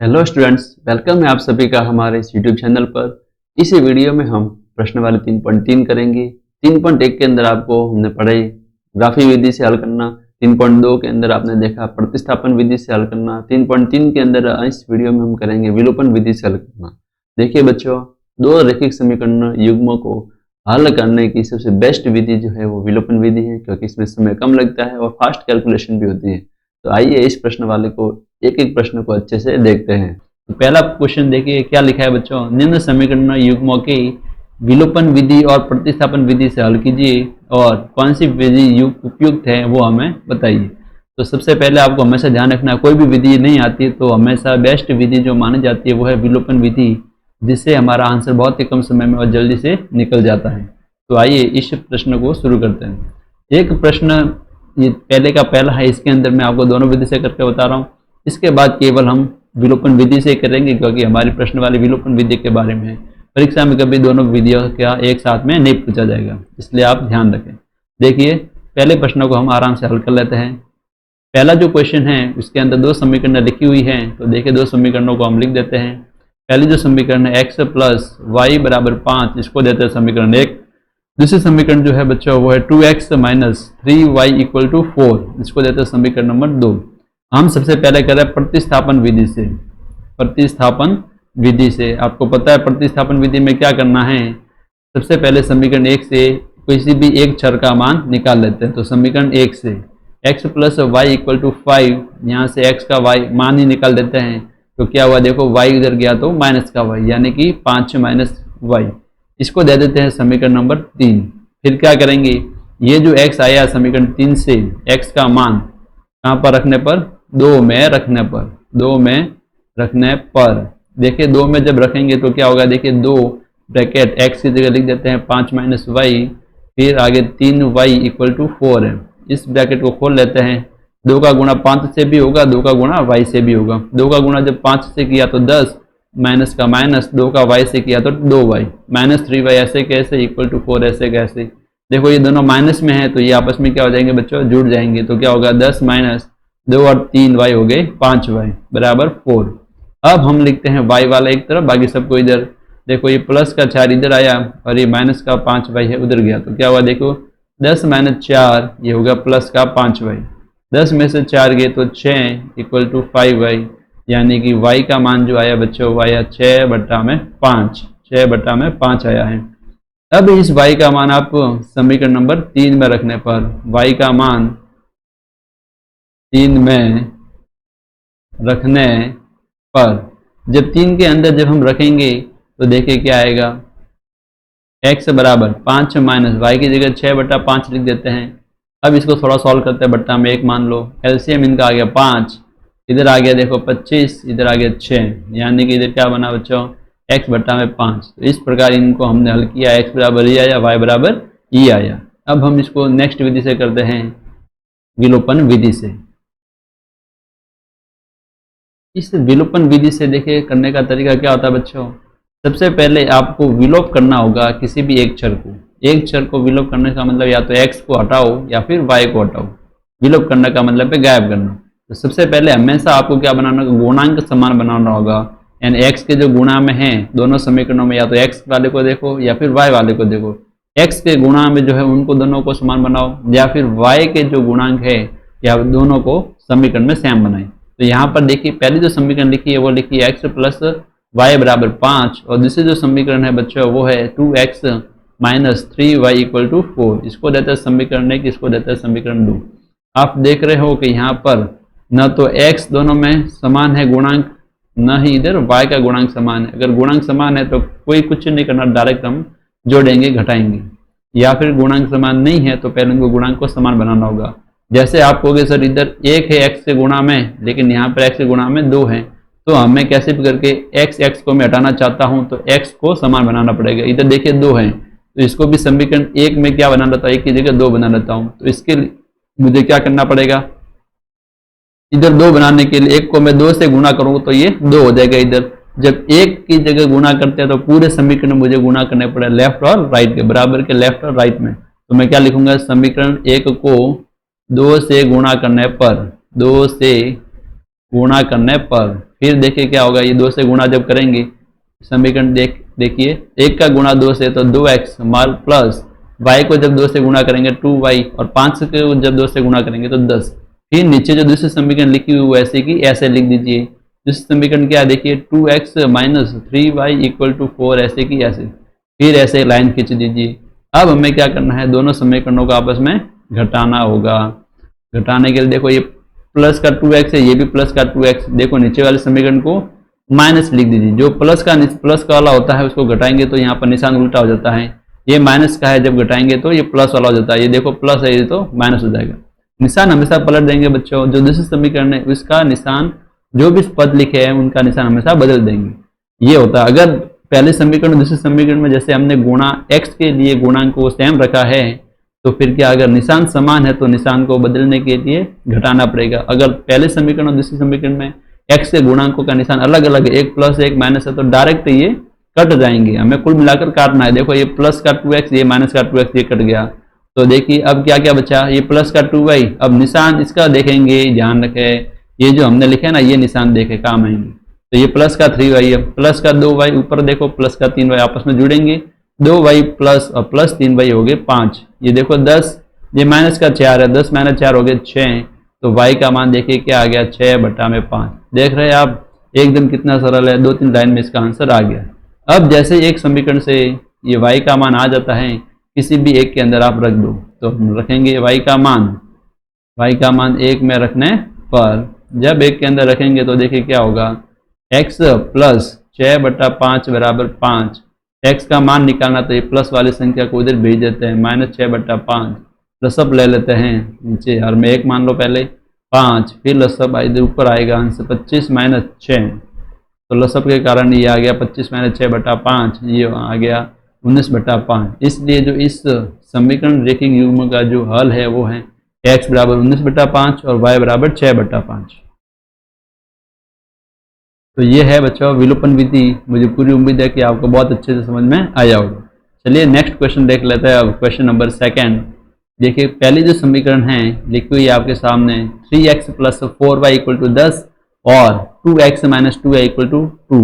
Hello students, welcome है आप सभी का हमारे इस यूट्यूब चैनल पर। इस वीडियो में हम प्रश्न वाले 3.3 करेंगे। 3.1 के अंदर आपको हमने पढ़ाई ग्राफी विधि से हल करना। 3.2 के अंदर आपने देखा प्रतिस्थापन विधि से हल करना। 3.3 के अंदर इस वीडियो में हम करेंगे विलोपन विधि से हल करना। देखिए बच्चों, दो रैखिक समीकरण युग्मों को हल करने की सबसे बेस्ट विधि जो है वो विलोपन विधि है, क्योंकि इसमें समय कम लगता है और फास्ट कैलकुलेशन भी होती है। तो आइए इस प्रश्न वाले को एक एक प्रश्न को अच्छे से देखते हैं। तो पहला क्वेश्चन देखिए क्या लिखा है बच्चों। निम्न समीकरण युग्मों की विलोपन विधि और प्रतिस्थापन विधि से हल कीजिए और कौन सी विधि उपयुक्त है वो हमें बताइए। तो सबसे पहले आपको हमेशा ध्यान रखना, कोई भी विधि नहीं आती तो हमेशा बेस्ट विधि जो मानी जाती है वो है विलोपन विधि, जिससे हमारा आंसर बहुत ही कम समय में और जल्दी से निकल जाता है। तो आइए इस प्रश्न को शुरू करते हैं। एक प्रश्न ये पहले का पहला है, इसके अंदर मैं आपको दोनों विधि से करके बता रहा हूँ। इसके बाद केवल हम विलोपन विधि से करेंगे, क्योंकि हमारी प्रश्न वाली विलोपन विधि के बारे में है। परीक्षा में कभी दोनों विधियों का एक साथ में नहीं पूछा जाएगा, इसलिए आप ध्यान रखें। देखिए पहले प्रश्न को हम आराम से हल कर लेते हैं। पहला जो क्वेश्चन है उसके अंदर दो समीकरण लिखी हुई हैं। तो देखिए दो समीकरणों को हम लिख देते हैं। पहली जो समीकरण है x प्लस वाई बराबर 5, इसको देते हैं समीकरण 1। दूसरी समीकरण जो है बच्चों वो है 2x minus 3y equal to 4, इसको देते हैं समीकरण नंबर 2। हम सबसे पहले कर रहे हैं प्रतिस्थापन विधि से। प्रतिस्थापन विधि से आपको पता है प्रतिस्थापन विधि में क्या करना है। सबसे पहले समीकरण 1 से किसी भी एक चर का मान निकाल लेते हैं। तो समीकरण 1 से x plus Y equal to 5, यहाँ से x का y मान ही निकाल देते हैं। तो क्या हुआ देखो, y इधर गया तो माइनस का y, यानी कि 5 माइनस वाई, इसको दे देते हैं समीकरण नंबर 3। फिर क्या करेंगे, ये जो x आया समीकरण 3 से, x का मान कहाँ पर रखने पर, 2 में रखने पर। 2 में रखने पर देखिए 2 में जब रखेंगे तो क्या होगा, देखिए 2 ब्रैकेट x की जगह लिख देते हैं 5 माइनस वाई, फिर आगे 3y इक्वल टू 4 है। इस ब्रैकेट को खोल लेते हैं। 2 का गुणा 5 से भी होगा, 2 का गुणा y से भी होगा। 2 का गुणा जब 5 से किया तो 10, माइनस का माइनस, 2 का y से किया तो 2y, माइनस 3y ऐसे कैसे इक्वल टू 4 ऐसे कैसे। देखो ये दोनों माइनस में है तो ये आपस में क्या हो जाएंगे बच्चों, जुड़ जाएंगे। तो क्या होगा 10 माइनस 2 और 3y हो गए 5y बराबर 4। अब हम लिखते हैं y वाला एक तरफ, बाकी सबको इधर। देखो ये प्लस का 4 इधर आया और ये माइनस का 5y है उधर गया। तो क्या हुआ देखो 10 माइनस 4 ये होगा प्लस का 5y। 10 में से 4 गए तो 6 इक्वल टू 5y, यानी कि y का मान जो आया बच्चों वो आया 6/5, 6/5 आया है। अब इस y का मान आप समीकरण नंबर 3 में रखने पर, y का मान 3 में रखने पर, जब 3 के अंदर जब हम रखेंगे तो देखिए क्या आएगा, x बराबर 5 माइनस वाई की जगह 6/5 लिख देते हैं। अब इसको थोड़ा सॉल्व करते हैं, बट्टा में 1 मान लो, एलसीएम इनका आ गया 5, इधर आ गया देखो 25, इधर आ गया 6, यानी कि इधर क्या बना बच्चों x/5। तो इस प्रकार इनको हमने हल किया, x बराबर ये आया, y बराबर ये आया। अब हम इसको नेक्स्ट विधि से करते हैं, विलोपन विधि से। इस विलोपन विधि से देखिए करने का तरीका क्या होता है बच्चों। सबसे पहले आपको विलोप करना होगा किसी भी एक चर को। एक चर को विलोप करने का मतलब या तो x को हटाओ या फिर y को हटाओ। विलोप करने का मतलब है गायब करना। तो सबसे पहले हमेशा आपको क्या बनाना होगा, गुणांक समान बनाना होगा। यानी x के जो गुणा में है दोनों समीकरणों में, या तो x वाले को देखो या फिर y वाले को देखो। x के गुणा में जो है उनको दोनों को समान बनाओ, या फिर y के जो गुणांक है या दोनों को समीकरण में सेम बनाए। तो यहाँ पर देखिए पहली जो समीकरण लिखी है वो लिखी है x प्लस वाई बराबर 5, और दूसरी जो समीकरण है बच्चों वो है 2x minus 3y equal to 4, इसको देता है समीकरण 1, इसको देता है समीकरण 2। आप देख रहे हो कि यहाँ पर न तो x दोनों में समान है गुणांक, न ही इधर y का गुणांक समान है। अगर गुणांक समान है तो कोई कुछ नहीं करना, डायरेक्ट हम जोड़ेंगे घटाएंगे। या फिर गुणांक समान नहीं है तो पहले उनको गुणांक को समान बनाना होगा। जैसे आप कहोगे सर इधर 1 है x के गुणा में, लेकिन यहाँ पर x के गुणा में 2 है, तो हमें कैसे भी करके x को मैं हटाना चाहता हूँ तो x को समान बनाना पड़ेगा। इधर देखिए 2 है तो इसको भी समीकरण 1 में क्या बना लेता हूँ, 1 की जगह 2 बना लेता हूँ। तो इसके लिए मुझे क्या करना पड़ेगा, इधर 2 बनाने के लिए 1 को मैं 2 से गुणा करूँ तो ये 2 हो जाएगा। इधर जब 1 की जगह गुणा करते हैं तो पूरे समीकरण मुझे गुणा करने पड़े लेफ्ट और राइट के, बराबर के लेफ्ट और राइट में। तो मैं क्या लिखूंगा, समीकरण 1 को 2 से गुणा करने पर, 2 से गुणा करने पर फिर देखिए क्या होगा, ये 2 से गुणा जब करेंगे समीकरण देखिए 1 का गुणा 2 से तो 2x माल प्लस y को जब 2 से गुणा करेंगे 2y और 5 को जब 2 से गुणा करेंगे तो 10। फिर नीचे जो दूसरी समीकरण लिखी हुई वैसे की ऐसे लिख दीजिए। दूसरी समीकरण क्या देखिए 2x minus 3y equal to 4 ऐसे की ऐसे, फिर ऐसे लाइन खींच दीजिए। अब हमें क्या करना है, दोनों समीकरणों को आपस में घटाना होगा। घटाने के लिए देखो ये प्लस का 2x है, ये भी प्लस का 2x, देखो नीचे वाले समीकरण को माइनस लिख दीजिए। जो प्लस का वाला होता है उसको घटाएंगे तो यहाँ पर निशान उल्टा हो जाता है। ये माइनस का है, जब घटाएंगे तो ये प्लस वाला हो जाता है। ये देखो प्लस है, ये तो माइनस हो जाएगा। निशान हमेशा पलट देंगे बच्चों। जो दूसरी समीकरण है उसका निशान, जो भी पद लिखे हैं उनका निशान हमेशा बदल देंगे। ये होता है। अगर पहले समीकरण दूसरे समीकरण में जैसे हमने गुणा x के लिए गुणांक को सेम रखा है तो फिर क्या, अगर निशान समान है तो निशान को बदलने के लिए घटाना पड़ेगा। अगर पहले समीकरण और दूसरे समीकरण में x के गुणांकों का निशान अलग अलग है, 1 प्लस 1 माइनस है, तो डायरेक्ट ये कट जाएंगे। हमें कुल मिलाकर काटना है। देखो ये प्लस का 2x, ये माइनस का 2x, ये कट गया। तो देखिए अब क्या क्या बचा, ये प्लस का 2y। अब निशान इसका देखेंगे, ध्यान रखें ये जो हमने लिखा है ना, ये निशान देखे काम आएंगे। तो ये प्लस का 3y है, प्लस का 2y, ऊपर देखो प्लस का 3y आपस में जुड़ेंगे, 2y प्लस और प्लस 3y हो गए 5। ये देखो 10, ये माइनस का 4 है, 10 माइनस 4 हो गए 6। तो y का मान देखिए क्या आ गया, 6/5। देख रहे हैं आप, एकदम कितना सरल है, 2-3 लाइन में इसका आंसर आ गया। अब जैसे एक समीकरण से ये y का मान आ जाता है, किसी भी एक के अंदर आप रख दो, तो हम रखेंगे y का मान 1 में रखने पर जब 1 के अंदर रखेंगे तो देखिए क्या होगा, x प्लस 6/5 बराबर 5। x का मान निकालना तो ये प्लस वाली संख्या को उधर भेज देते हैं, माइनस 6/5। लसअप ले लेते हैं नीचे, और में 1 मान लो पहले 5, फिर लसअप इधर ऊपर आएगा आंसर 25 माइनस 6। तो लसअप के कारण ये आ गया 25 माइनस 6/5, ये आ गया 19/5। इसलिए जो इस समीकरण रेखिक युग्म का जो हल है वो है x बराबर 19/5 और y बराबर 6/5। तो ये है बच्चों विलोपन विधि। मुझे पूरी उम्मीद है कि आपको बहुत अच्छे से समझ में आया होगा। चलिए नेक्स्ट क्वेश्चन देख लेते हैं। अब क्वेश्चन नंबर 2 देखिए, पहली जो समीकरण है लिखी हुई है आपके सामने, 3x plus 4y equal to 10 और 2x minus 2y equal to 2।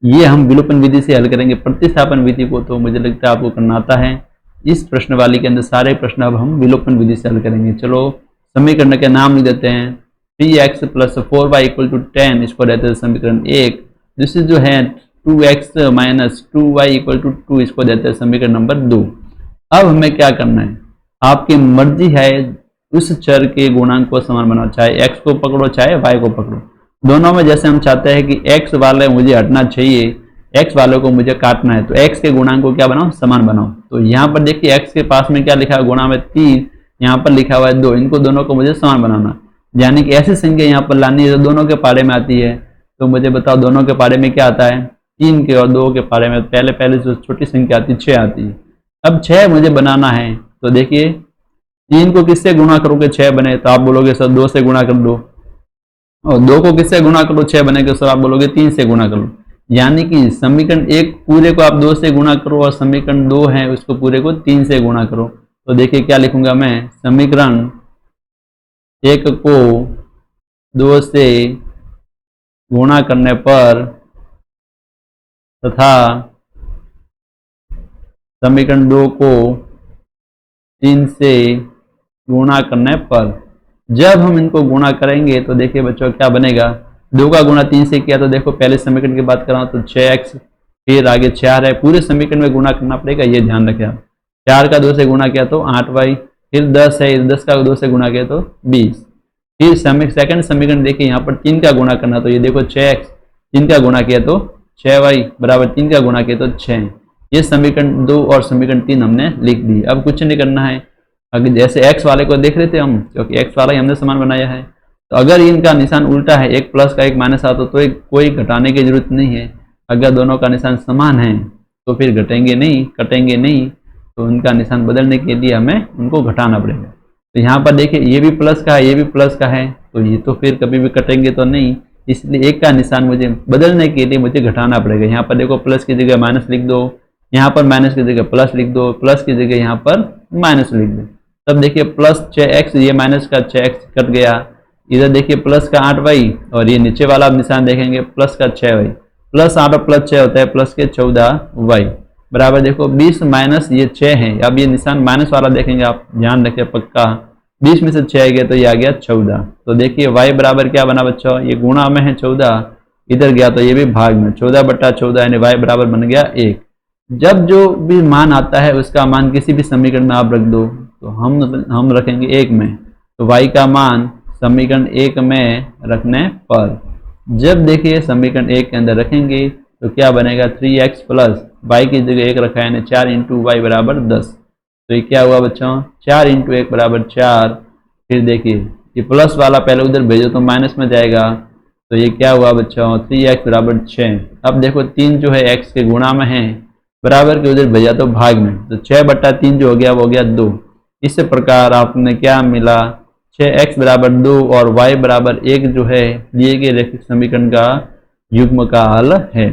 ये हम विलोपन विधि से हल करेंगे। प्रतिस्थापन विधि को तो मुझे लगता है आपको करना आता है। इस प्रश्नवाली के अंदर सारे प्रश्न अब हम विलोपन विधि से हल करेंगे। चलो समीकरण के नाम लिख देते हैं। 3x plus 4y equal to 10, इसको देते हैं समीकरण 1। दूसरी जो है 2x minus 2y equal to 2, इसको देते हैं समीकरण नंबर 2। अब हमें क्या करना है, आपकी मर्जी है उस चर के गुणांक को समान बनाओ, चाहे x को पकड़ो चाहे y को पकड़ो। दोनों में जैसे हम चाहते हैं कि x वाले मुझे हटना चाहिए, x वालों को मुझे काटना है, तो x के गुणांक को क्या बनाओ, समान बनाओ। तो यहाँ पर देखिए x के पास में क्या लिखा है, गुणा में 3, यहाँ पर लिखा हुआ है 2। इनको दोनों को मुझे समान बनाना, यानी कि ऐसी संख्या यहाँ पर लानी है जो दोनों के पारे में आती है। तो मुझे बताओ दोनों के पारे में क्या आता है, 3 के और 2 के पारे में पहले जो छोटी संख्या आती है 6 आती है। अब 6 मुझे बनाना है, तो देखिए 3 को किससे गुणा करोगे 6 बने, तो आप बोलोगे सर 2 से गुणा कर दो, और 2 को किससे गुणा करो 6 बनेगा, सर आप बोलोगे 3 से गुणा करो। यानी कि समीकरण 1 पूरे को आप 2 से गुणा करो और समीकरण 2 है उसको पूरे को 3 से गुणा करो। तो देखिए क्या लिखूंगा मैं, समीकरण 1 को 2 से गुणा करने पर तथा समीकरण 2 को 3 से गुणा करने पर, जब हम इनको गुणा करेंगे तो देखिए बच्चों क्या बनेगा, 2 का गुणा 3 से किया तो देखो पहले समीकरण की बात कर रहा हूं तो 6x, फिर आगे 4 है, पूरे समीकरण में गुणा करना पड़ेगा, ये ध्यान रखें आप। 4 का 2 से गुणा किया तो 8y, फिर 10 है, 10 का 2 से गुणा किया तो 20। फिर सेकंड समीकरण देखिए यहाँ पर 3 का गुणा करना, तो ये देखो 6x, 3 का गुणा किया तो 6y बराबर 3 का गुणा किया तो 6। ये समीकरण 2 और समीकरण 3 हमने लिख दी। अब कुछ नहीं करना है, अगर जैसे x वाले को देख रहे थे हम, क्योंकि x वाला ही हमने समान बनाया है, तो अगर इनका निशान उल्टा है, एक प्लस का एक माइनस आता तो कोई घटाने की जरूरत नहीं है। अगर दोनों का निशान समान है तो फिर घटेंगे नहीं, कटेंगे नहीं, तो उनका निशान बदलने के लिए हमें उनको घटाना पड़ेगा। तो यहाँ पर देखिए ये भी प्लस का है, ये भी प्लस का है, तो ये तो फिर कभी भी कटेंगे तो नहीं, इसलिए एक का निशान मुझे बदलने के लिए मुझे घटाना पड़ेगा। यहाँ पर देखो प्लस की जगह माइनस लिख दो, यहाँ पर माइनस की जगह प्लस लिख दो, प्लस की जगह यहाँ पर माइनस लिख दो। तब देखिए प्लस 6x, ये माइनस का 6x कट गया, इधर देखिए प्लस का 8y और ये नीचे वाला आप निशान देखेंगे प्लस का 6y, प्लस 8 और प्लस 6 होता है प्लस के 14y बराबर देखो 20 माइनस ये 6 है। अब ये निशान माइनस वाला देखेंगे आप, ध्यान रखें पक्का, 20 में से 6 गया तो ये आ गया 14। तो देखिए y बराबर क्या बना बच्चों, ये गुणा में है 14, इधर गया तो ये भी भाग में 14/14 यानी y बराबर बन गया 1। जब जो भी मान आता है उसका मान किसी भी समीकरण में आप रख दो, तो हम रखेंगे 1 में, तो y का मान समीकरण 1 में रखने पर जब देखिए समीकरण 1 के अंदर रखेंगे तो क्या बनेगा 3x प्लस y की जगह 1 रखा है 4 इंटू वाई बराबर 10। तो ये क्या हुआ बच्चों 4 इंटू 1 बराबर 4। फिर देखिए ये प्लस वाला पहले उधर भेजो तो माइनस में जाएगा, तो ये क्या हुआ बच्चों 3x बराबर 6। अब देखो 3 जो है x के गुणा में है, बराबर के उधर भेजा तो भाग में, तो 6/3 जो हो गया वो हो गया 2। इस प्रकार आपने क्या मिला 6x बराबर 2 और y बराबर 1 जो है दिए गए रैखिक समीकरण का युग्म का हल है।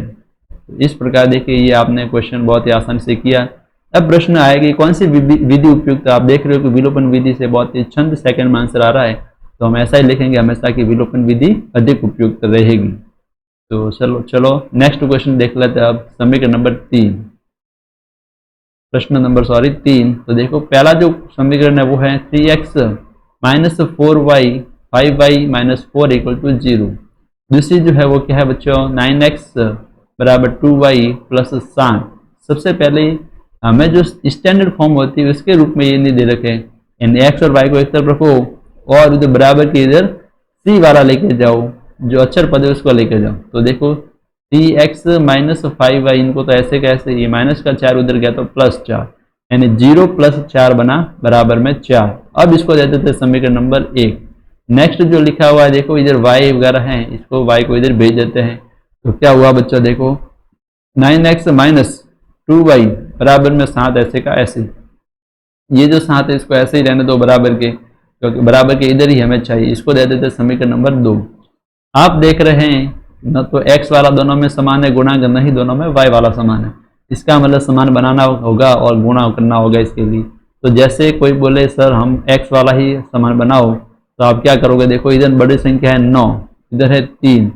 तो इस प्रकार देखिए ये आपने क्वेश्चन बहुत ही आसानी से किया। अब प्रश्न आएगा कि कौन सी विधि उपयुक्त, आप देख रहे हो कि विलोपन विधि से बहुत ही चंद सेकंड में आंसर आ रहा है, तो हम ऐसा ही लिखेंगे हमेशा कि विलोपन विधि अधिक उपयुक्त रहेगी। तो चलो नेक्स्ट क्वेश्चन देख लेते हैं अब समीकरण नंबर 3, प्रश्न नंबर 3। तो देखो पहला जो समीकरण है वो है 3x minus 4y 5y minus 4 equal to 0। दूसरी जो है वो क्या है बच्चों 9x बराबर 2y प्लस 7। सबसे पहले हमें जो स्टैंडर्ड फॉर्म होती है उसके रूप में ये नहीं दे रखे, यानी x और y को एक तरफ रखो और इधर बराबर के इधर c वाला लेके जाओ, जो अक्षर पद है उसको लेके जाओ। तो देखो 3x माइनस 5y, इनको तो ऐसे कैसे, ये माइनस का 4 उधर गया तो प्लस 4, यानी 0 प्लस 4 बना बराबर में 4। अब इसको दे देते समीकरण नंबर 1। नेक्स्ट जो लिखा हुआ है देखो इधर y वगैरह है, इसको y को इधर भेज देते हैं। तो क्या हुआ बच्चों देखो 9x माइनस 2y बराबर में 7 ऐसे का ऐसे, ये जो 7 है इसको ऐसे ही रहने दो बराबर के, क्योंकि बराबर के इधर ही हमें चाहिए। इसको दे देते समीकरण नंबर 2। आप देख रहे हैं न तो x वाला दोनों में समान है गुणा, न ही दोनों में y वाला समान है, इसका मतलब समान बनाना होगा और गुणा करना होगा इसके लिए। तो जैसे कोई बोले सर हम x वाला ही समान बनाओ, तो आप क्या करोगे, देखो इधर बड़ी संख्या है 9, इधर है 3,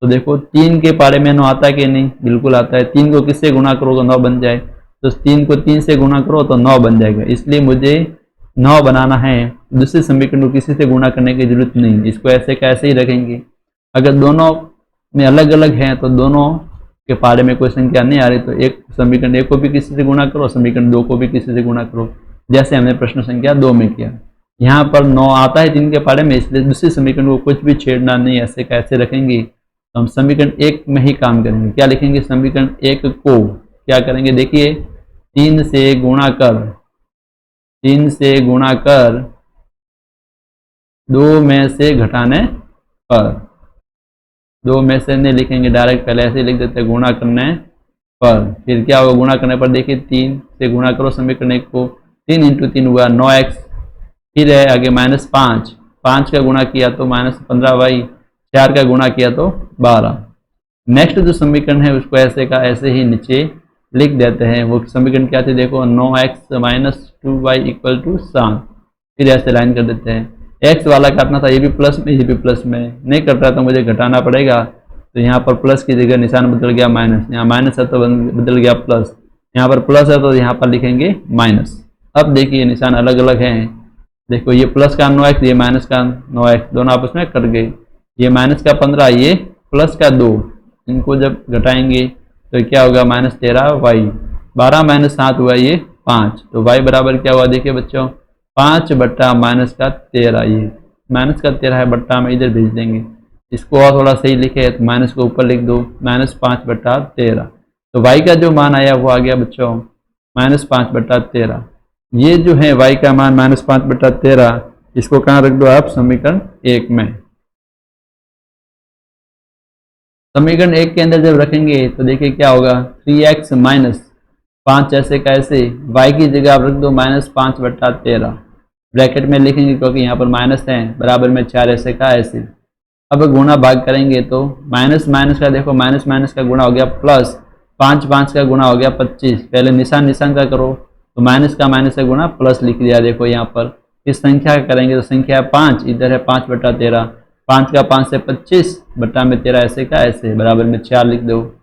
तो देखो 3 के पारे में 9 आता है कि नहीं, बिल्कुल आता है। 3 को किससे गुणा करो तो 9 बन जाए, तो 3 को 3 से गुणा करो तो 9 बन जाएगा, इसलिए मुझे 9 बनाना है। दूसरे समीकरण को किसी से गुणा करने की जरूरत नहीं, इसको ऐसे कैसे ही रखेंगे। अगर दोनों में अलग अलग हैं तो दोनों के पारे में कोई संख्या नहीं आ रही, तो एक समीकरण 1 को भी किसी से गुणा करो, समीकरण 2 को भी किसी से गुणा करो, जैसे हमने प्रश्न संख्या 2 में किया। यहाँ पर 9 आता है 3 के पारे में, इसलिए दूसरे समीकरण को कुछ भी छेड़ना नहीं, ऐसे कैसे रखेंगे। तो हम समीकरण 1 में ही काम करेंगे। क्या लिखेंगे, समीकरण 1 को क्या करेंगे, देखिए 3 से गुणा कर 2 में से घटाने पर, 2 में से नहीं लिखेंगे डायरेक्ट, पहले ऐसे लिख देते हैं गुणा करने पर। फिर क्या होगा गुणा करने पर, देखिए 3 से गुणा करो समीकरण 1 को, 3 इंटू 3 हुआ 9x, फिर है आगे माइनस 5 का गुणा किया तो माइनस 15y, 4 का गुणा किया तो 12। नेक्स्ट जो समीकरण है उसको ऐसे का ऐसे ही नीचे लिख देते हैं। वो समीकरण क्या थे देखो 9x minus 2y equal to 7, फिर ऐसे लाइन कर देते हैं। x वाला काटना था, ये भी प्लस में ये भी प्लस में, नहीं कट रहा तो मुझे घटाना पड़ेगा, तो यहाँ पर प्लस की जगह निशान बदल गया माइनस, यहाँ माइनस है तो बदल गया प्लस, यहाँ पर प्लस है तो यहाँ पर लिखेंगे माइनस। अब देखिए निशान अलग अलग हैं, देखो ये प्लस का 9x, ये माइनस का 9x, दोनों आपस में कट गए। ये माइनस का 15, ये प्लस का 2, इनको जब घटाएंगे तो क्या होगा माइनस 13y, 12 माइनस 7 हुआ ये 5, तो y बराबर क्या हुआ देखिए बच्चों 5 बट्टा माइनस का 13, ये माइनस का 13 है, बट्टा में इधर भेज देंगे। इसको और थोड़ा सही लिखे तो माइनस को ऊपर लिख दो, माइनस 5 बट्टा 13। तो y का जो मान आया वो आ गया बच्चों माइनस 5 बट्टा 13। ये जो है y का मान माइनस 5 बट्टा 13, इसको कहाँ रख दो आप, समीकरण 1 में। समीकरण 1 के अंदर जब रखेंगे तो देखिए क्या होगा 3x माइनस 5 ऐसे का ऐसे, y की जगह आप रख दो माइनस 5 बट्टा 13, ब्रैकेट में लिखेंगे क्योंकि यहाँ पर माइनस है, बराबर में 4 ऐसे का ऐसे। अब गुणा भाग करेंगे तो माइनस माइनस का देखो माइनस माइनस का गुणा हो गया प्लस, 5 का गुणा हो गया 25। पहले निशान का करो तो माइनस का गुणा प्लस लिख दिया। देखो यहाँ पर इस संख्या का करेंगे तो संख्या 5, इधर है 5 बट्टा 13, 5 का 5 से 25 बट्टा में 13 ऐसे का ऐसे बराबर में 4 लिख दो।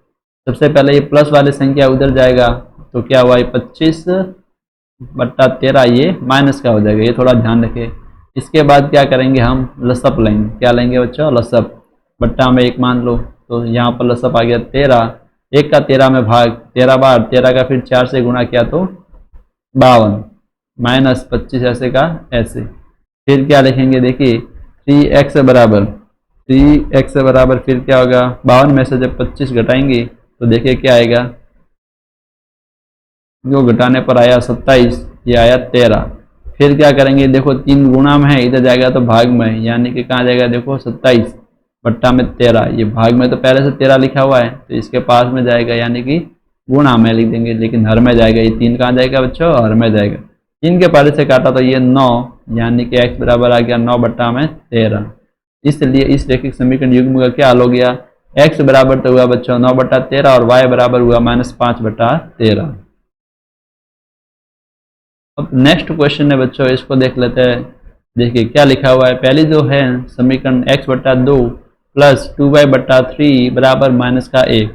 सबसे पहले ये प्लस वाली संख्या उधर जाएगा तो क्या हुआ, 25 बट्टा 13 ये माइनस का हो जाएगा, ये थोड़ा ध्यान रखें। इसके बाद क्या करेंगे, हम लसअप लेंगे। क्या लेंगे बच्चों, लसअप। बट्टा में 1 मान लो तो यहाँ पर लसअप आ गया 13, 1 का 13 में भाग, 13 बार 13 का फिर 4 से गुणा किया तो 52 माइनस 25 ऐसे का ऐसे। फिर क्या लिखेंगे, देखिए 3x बराबर फिर क्या होगा, 52 में से जब 25 घटाएंगे तो देखिए क्या आएगा, जो घटाने पर आया 27, ये आया 13। फिर क्या करेंगे, देखो 3 गुणा में है, इधर जाएगा तो भाग में, यानी कि कहाँ जाएगा, देखो 27 बट्टा में 13, ये भाग में तो पहले से 13 लिखा हुआ है तो इसके पास में जाएगा, यानी कि गुणा में लिख देंगे, लेकिन हर में जाएगा। ये 3 कहाँ जाएगा बच्चों, हर में जाएगा। 3 के पहले से काटा तो ये 9, यानी कि x बराबर आ गया 9 बट्टा में 13। इसलिए इस रैखिक समीकरण युग्म का क्या हल हो गया, x बराबर तो हुआ बच्चों 9 बट्टा 13 और y बराबर हुआ -5 बट्टा 13। अब नेक्स्ट क्वेश्चन है बच्चों, इसको देख लेते हैं। देखिए क्या लिखा हुआ है, पहली जो है समीकरण x बट्टा 2 प्लस 2y बट्टा 3 बराबर -1,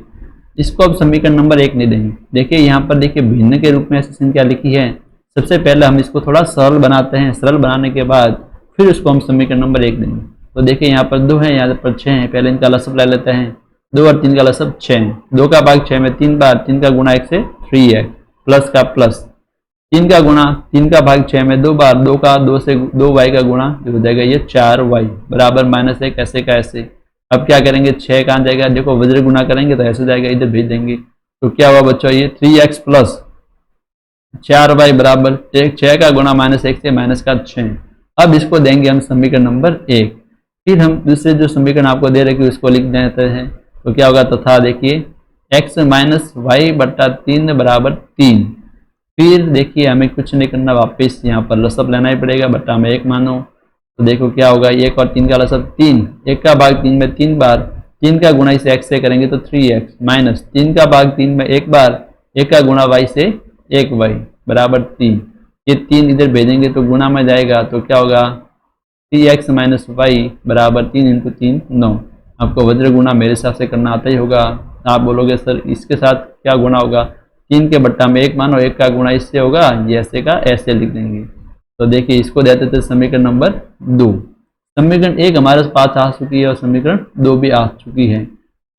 इसको अब समीकरण नंबर 1 नहीं देंगे। देखिए यहाँ पर देखिए भिन्न के रूप में ऐसी संख्या लिखी है। सबसे पहले हम इसको थोड़ा सरल बनाते हैं, सरल बनाने के बाद फिर उसको हम समीकरण नंबर 1 देंगे। तो देखिए यहाँ पर 2 है, यहाँ पर 6 है, पहले इनका लसअप ले लेते हैं। 2 और 3 का लसअप 6, 2 का भाग 6 में 3 बार, 3 का गुणा 1 से 3 है, प्लस का प्लस, 3 का गुणा 3 का भाग 6 में 2 बार, 2 का 2 से 2y का गुणा हो जाएगा ये 4y बराबर -1 ऐसे का ऐसे। अब क्या करेंगे, 6 कहाँ जाएगा, देखो वज्र गुणा करेंगे तो ऐसे जाएगा, इधर भेज देंगे तो क्या हुआ बच्चों, ये 3x प्लस 4y बराबर 6 का गुणा -1 से -6। अब इसको देंगे हम समीकरण नंबर 1। फिर हम दूसरे जो समीकरण आपको दे रखे उसको लिख देते हैं तो क्या होगा, तथा देखिए x माइनस वाई बट्टा 3 बराबर 3। फिर देखिए हमें कुछ नहीं करना, वापस यहाँ पर लसअप लेना ही पड़ेगा, बट्टा में 1 मानो तो देखो क्या होगा, 1 और 3 का लसअप 3, 1 का भाग 3 में 3 बार, 3 का गुणा इसे x से करेंगे तो 3x माइनस 3 का भाग 3 में 1 बार, 1 का गुणा y से 1y बराबर 3। ये 3 इधर भेजेंगे तो गुणा में जाएगा तो क्या होगा, 3x माइनस वाई बराबर 3 इंटू 3 9। आपको वज्र गुणा मेरे हिसाब से करना आता ही होगा। आप बोलोगे सर इसके साथ क्या गुणा होगा, 3 के बट्टा में 1 मानो, 1 का गुणा इससे होगा, ये ऐसे का ऐसे लिख देंगे। तो देखिए इसको देते थे समीकरण नंबर 2। समीकरण 1 हमारे पास आ चुकी है और समीकरण 2 भी आ चुकी है।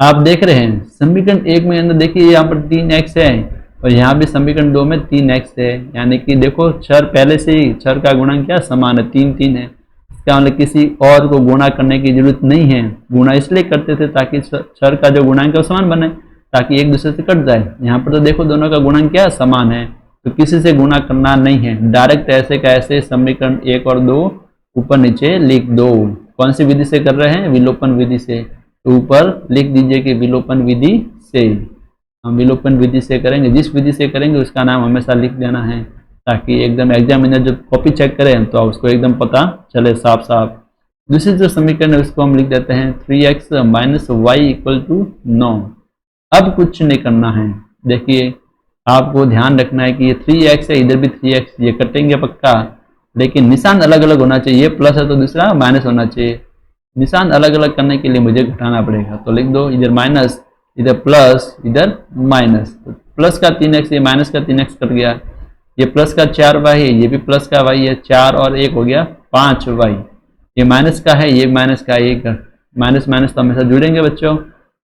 आप देख रहे हैं समीकरण 1 में अंदर देखिए यहाँ पर 3x है और यहाँ भी समीकरण 2 में 3x है, यानी कि देखो चर पहले से ही चर का गुणन क्या समान है, 3 3 है। इसका मतलब किसी और को गुणा करने की जरूरत नहीं है। गुणा इसलिए करते थे ताकि चर का जो गुणांक है वो समान बने, ताकि एक दूसरे से कट जाए। यहाँ पर तो देखो दोनों का गुणांक क्या समान है, तो किसी से गुणा करना नहीं है, डायरेक्ट ऐसे का ऐसे समीकरण 1 और 2 ऊपर नीचे लिख दो। कौन सी विधि से कर रहे हैं, विलोपन विधि से। तो ऊपर लिख दीजिए कि विलोपन विधि से। हम विलोपन विधि से करेंगे, जिस विधि से करेंगे उसका नाम हमेशा लिख देना है, ताकि एकदम एग्जामिनर जब कॉपी चेक करें तो उसको एकदम पता चले साफ साफ। दूसरी जो समीकरण है उसको हम लिख देते हैं 3x minus Y equal to 9। अब कुछ नहीं करना है, देखिए आपको ध्यान रखना है कि ये 3x है, इधर भी 3x, ये कटेंगे पक्का, लेकिन निशान अलग अलग होना चाहिए। ये प्लस है तो दूसरा माइनस होना चाहिए। निशान अलग अलग करने के लिए मुझे घटाना पड़ेगा, तो लिख दो इधर माइनस, इधर प्लस, इधर माइनस। तो प्लस का 3x, ये माइनस का 3x कट गया। ये प्लस का 4y है, ये भी प्लस का y है, 4 और 1 हो गया 5y। ये माइनस का है, ये माइनस का, ये माइनस माइनस तो हमेशा जुड़ेंगे बच्चों।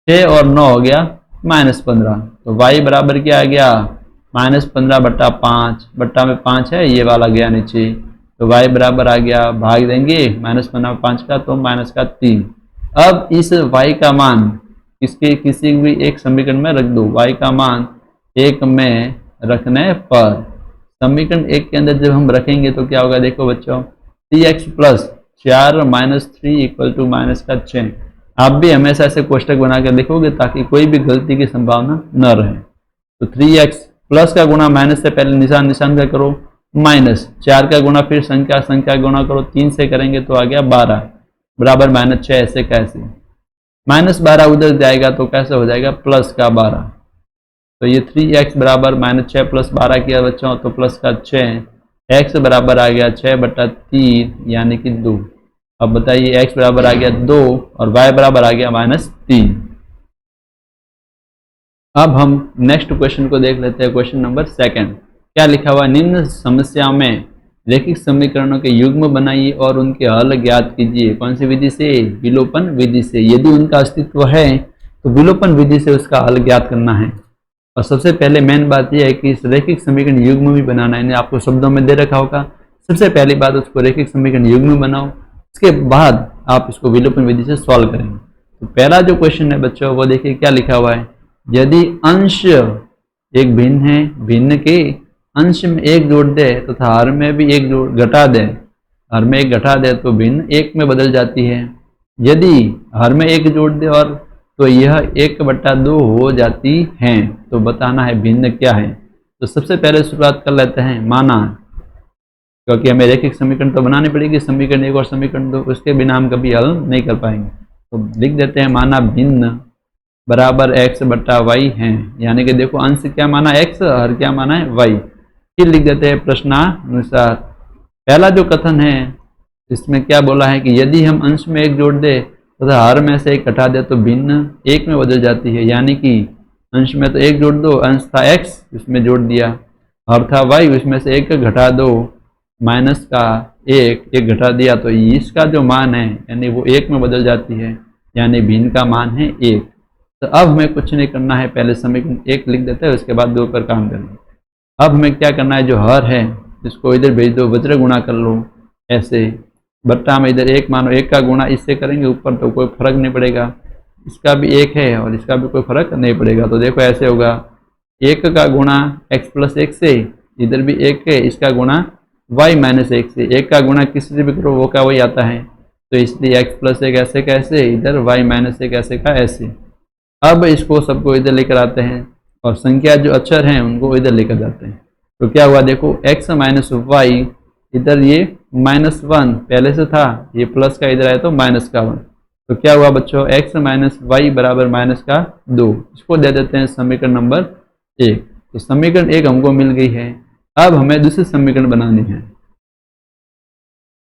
6 और 9 हो गया -15। तो y बराबर क्या आ गया, -15 बट्टा 5, बट्टा में 5 है, ये वाला गया नीचे, तो y बराबर आ गया, भाग देंगे -15 5 का तो -3। अब इस y का मान इसके किसी भी एक समीकरण में रख दो। y का मान 1 में रखने पर समीकरण 1 के अंदर जब हम रखेंगे तो क्या होगा, देखो बच्चों 3x plus 4 minus 3 equal to -6। आप भी हमेशा ऐसे कोष्टक बना कर देखोगे ताकि कोई भी गलती की संभावना न रहे। तो 3x प्लस का गुणा माइनस से पहले निशान का करो, माइनस 4 का गुणा फिर संख्या गुणा करो, 3 से करेंगे तो आ गया 12 बराबर -6 ऐसे कैसे। -12 उधर जाएगा तो कैसे हो जाएगा, प्लस का 12। तो ये 3x बराबर -6 प्लस 12 किया बच्चों तो प्लस का 6, x बराबर आ गया 6 बट्टा 3 यानी कि 2। अब बताइए x बराबर आ गया 2 और y बराबर आ गया -3। अब हम नेक्स्ट क्वेश्चन को देख लेते हैं। क्वेश्चन नंबर 2 क्या लिखा हुआ, निम्न समस्या में रैखिक समीकरणों के युग्म बनाइए और उनके हल ज्ञात कीजिए। कौन सी विधि से? विलोपन विधि से। यदि उनका अस्तित्व है तो विलोपन विधि से उसका हल ज्ञात करना है। और सबसे पहले मेन बात यह है कि इस रैखिक समीकरण युग्म भी बनाना है। आपको शब्दों में दे रखा होगा। सबसे पहली बात, उसको रैखिक समीकरण युग्म बनाओ, उसके बाद आप इसको विलोपन विधि से सॉल्व करेंगे। तो पहला जो क्वेश्चन है बच्चों, वो देखिए क्या लिखा हुआ है। यदि अंश एक भिन्न है, भिन्न के अंश में एक जोड़ दे तथा हर में भी एक जोड़ घटा दे, हर में एक घटा दे तो भिन्न एक में बदल जाती है। यदि हर में एक जोड़ दे और तो यह 1/2 हो जाती हैं। तो बताना है भिन्न क्या है। तो सबसे पहले शुरुआत कर लेते हैं माना, क्योंकि हमें रैखिक समीकरण तो बनानी पड़ेगी। समीकरण 1 और समीकरण 2, उसके बिना हम कभी हल नहीं कर पाएंगे। तो लिख देते हैं माना भिन्न बराबर x/y हैं। यानी कि देखो अंश क्या माना x, हर क्या माना है y। फिर लिख देते हैं प्रश्नानुसार। पहला जो कथन है इसमें क्या बोला है कि यदि हम अंश में एक जोड़ दे तथा हर में से एक घटा दे तो भिन्न एक में बदल जाती है। यानी कि अंश में तो एक जोड़ दो, अंश था x, उसमें जोड़ दिया, हर था y, उसमें से एक घटा दो, माइनस का एक घटा दिया, तो इसका जो मान है यानी वो एक में बदल जाती है, यानी भिन्न का मान है 1। तो अब हमें कुछ नहीं करना है, पहले समीकरण 1 लिख देते हैं, उसके बाद 2 पर काम करेंगे। अब हमें क्या करना है, जो हर है इसको इधर भेज दो, वज्र गुणा कर लो ऐसे, बट्टा में इधर 1 मानो, 1 का गुणा इससे करेंगे ऊपर तो कोई फर्क नहीं पड़ेगा, इसका भी 1 है और इसका भी कोई फर्क नहीं पड़ेगा। तो देखो ऐसे होगा, 1 का गुणा x+1 से, इधर भी 1 है, इसका गुणा y-1 से, 1 का गुणा किसी से भी करो वो का वही आता है। तो इसलिए x+1 ऐसे कैसे, इधर y-1 ऐसे का ऐसे। अब इसको सबको इधर लेकर आते हैं और संख्या जो अक्षर हैं उनको इधर लेकर जाते हैं। तो क्या हुआ देखो, x-y, इधर ये -1 पहले से था, ये प्लस का इधर आया तो माइनस का 1। तो क्या हुआ बच्चों, x-y बराबर -2। इसको दे देते हैं समीकरण नंबर 1। तो समीकरण 1 हमको मिल गई है। अब हमें दूसरी समीकरण बनानी है।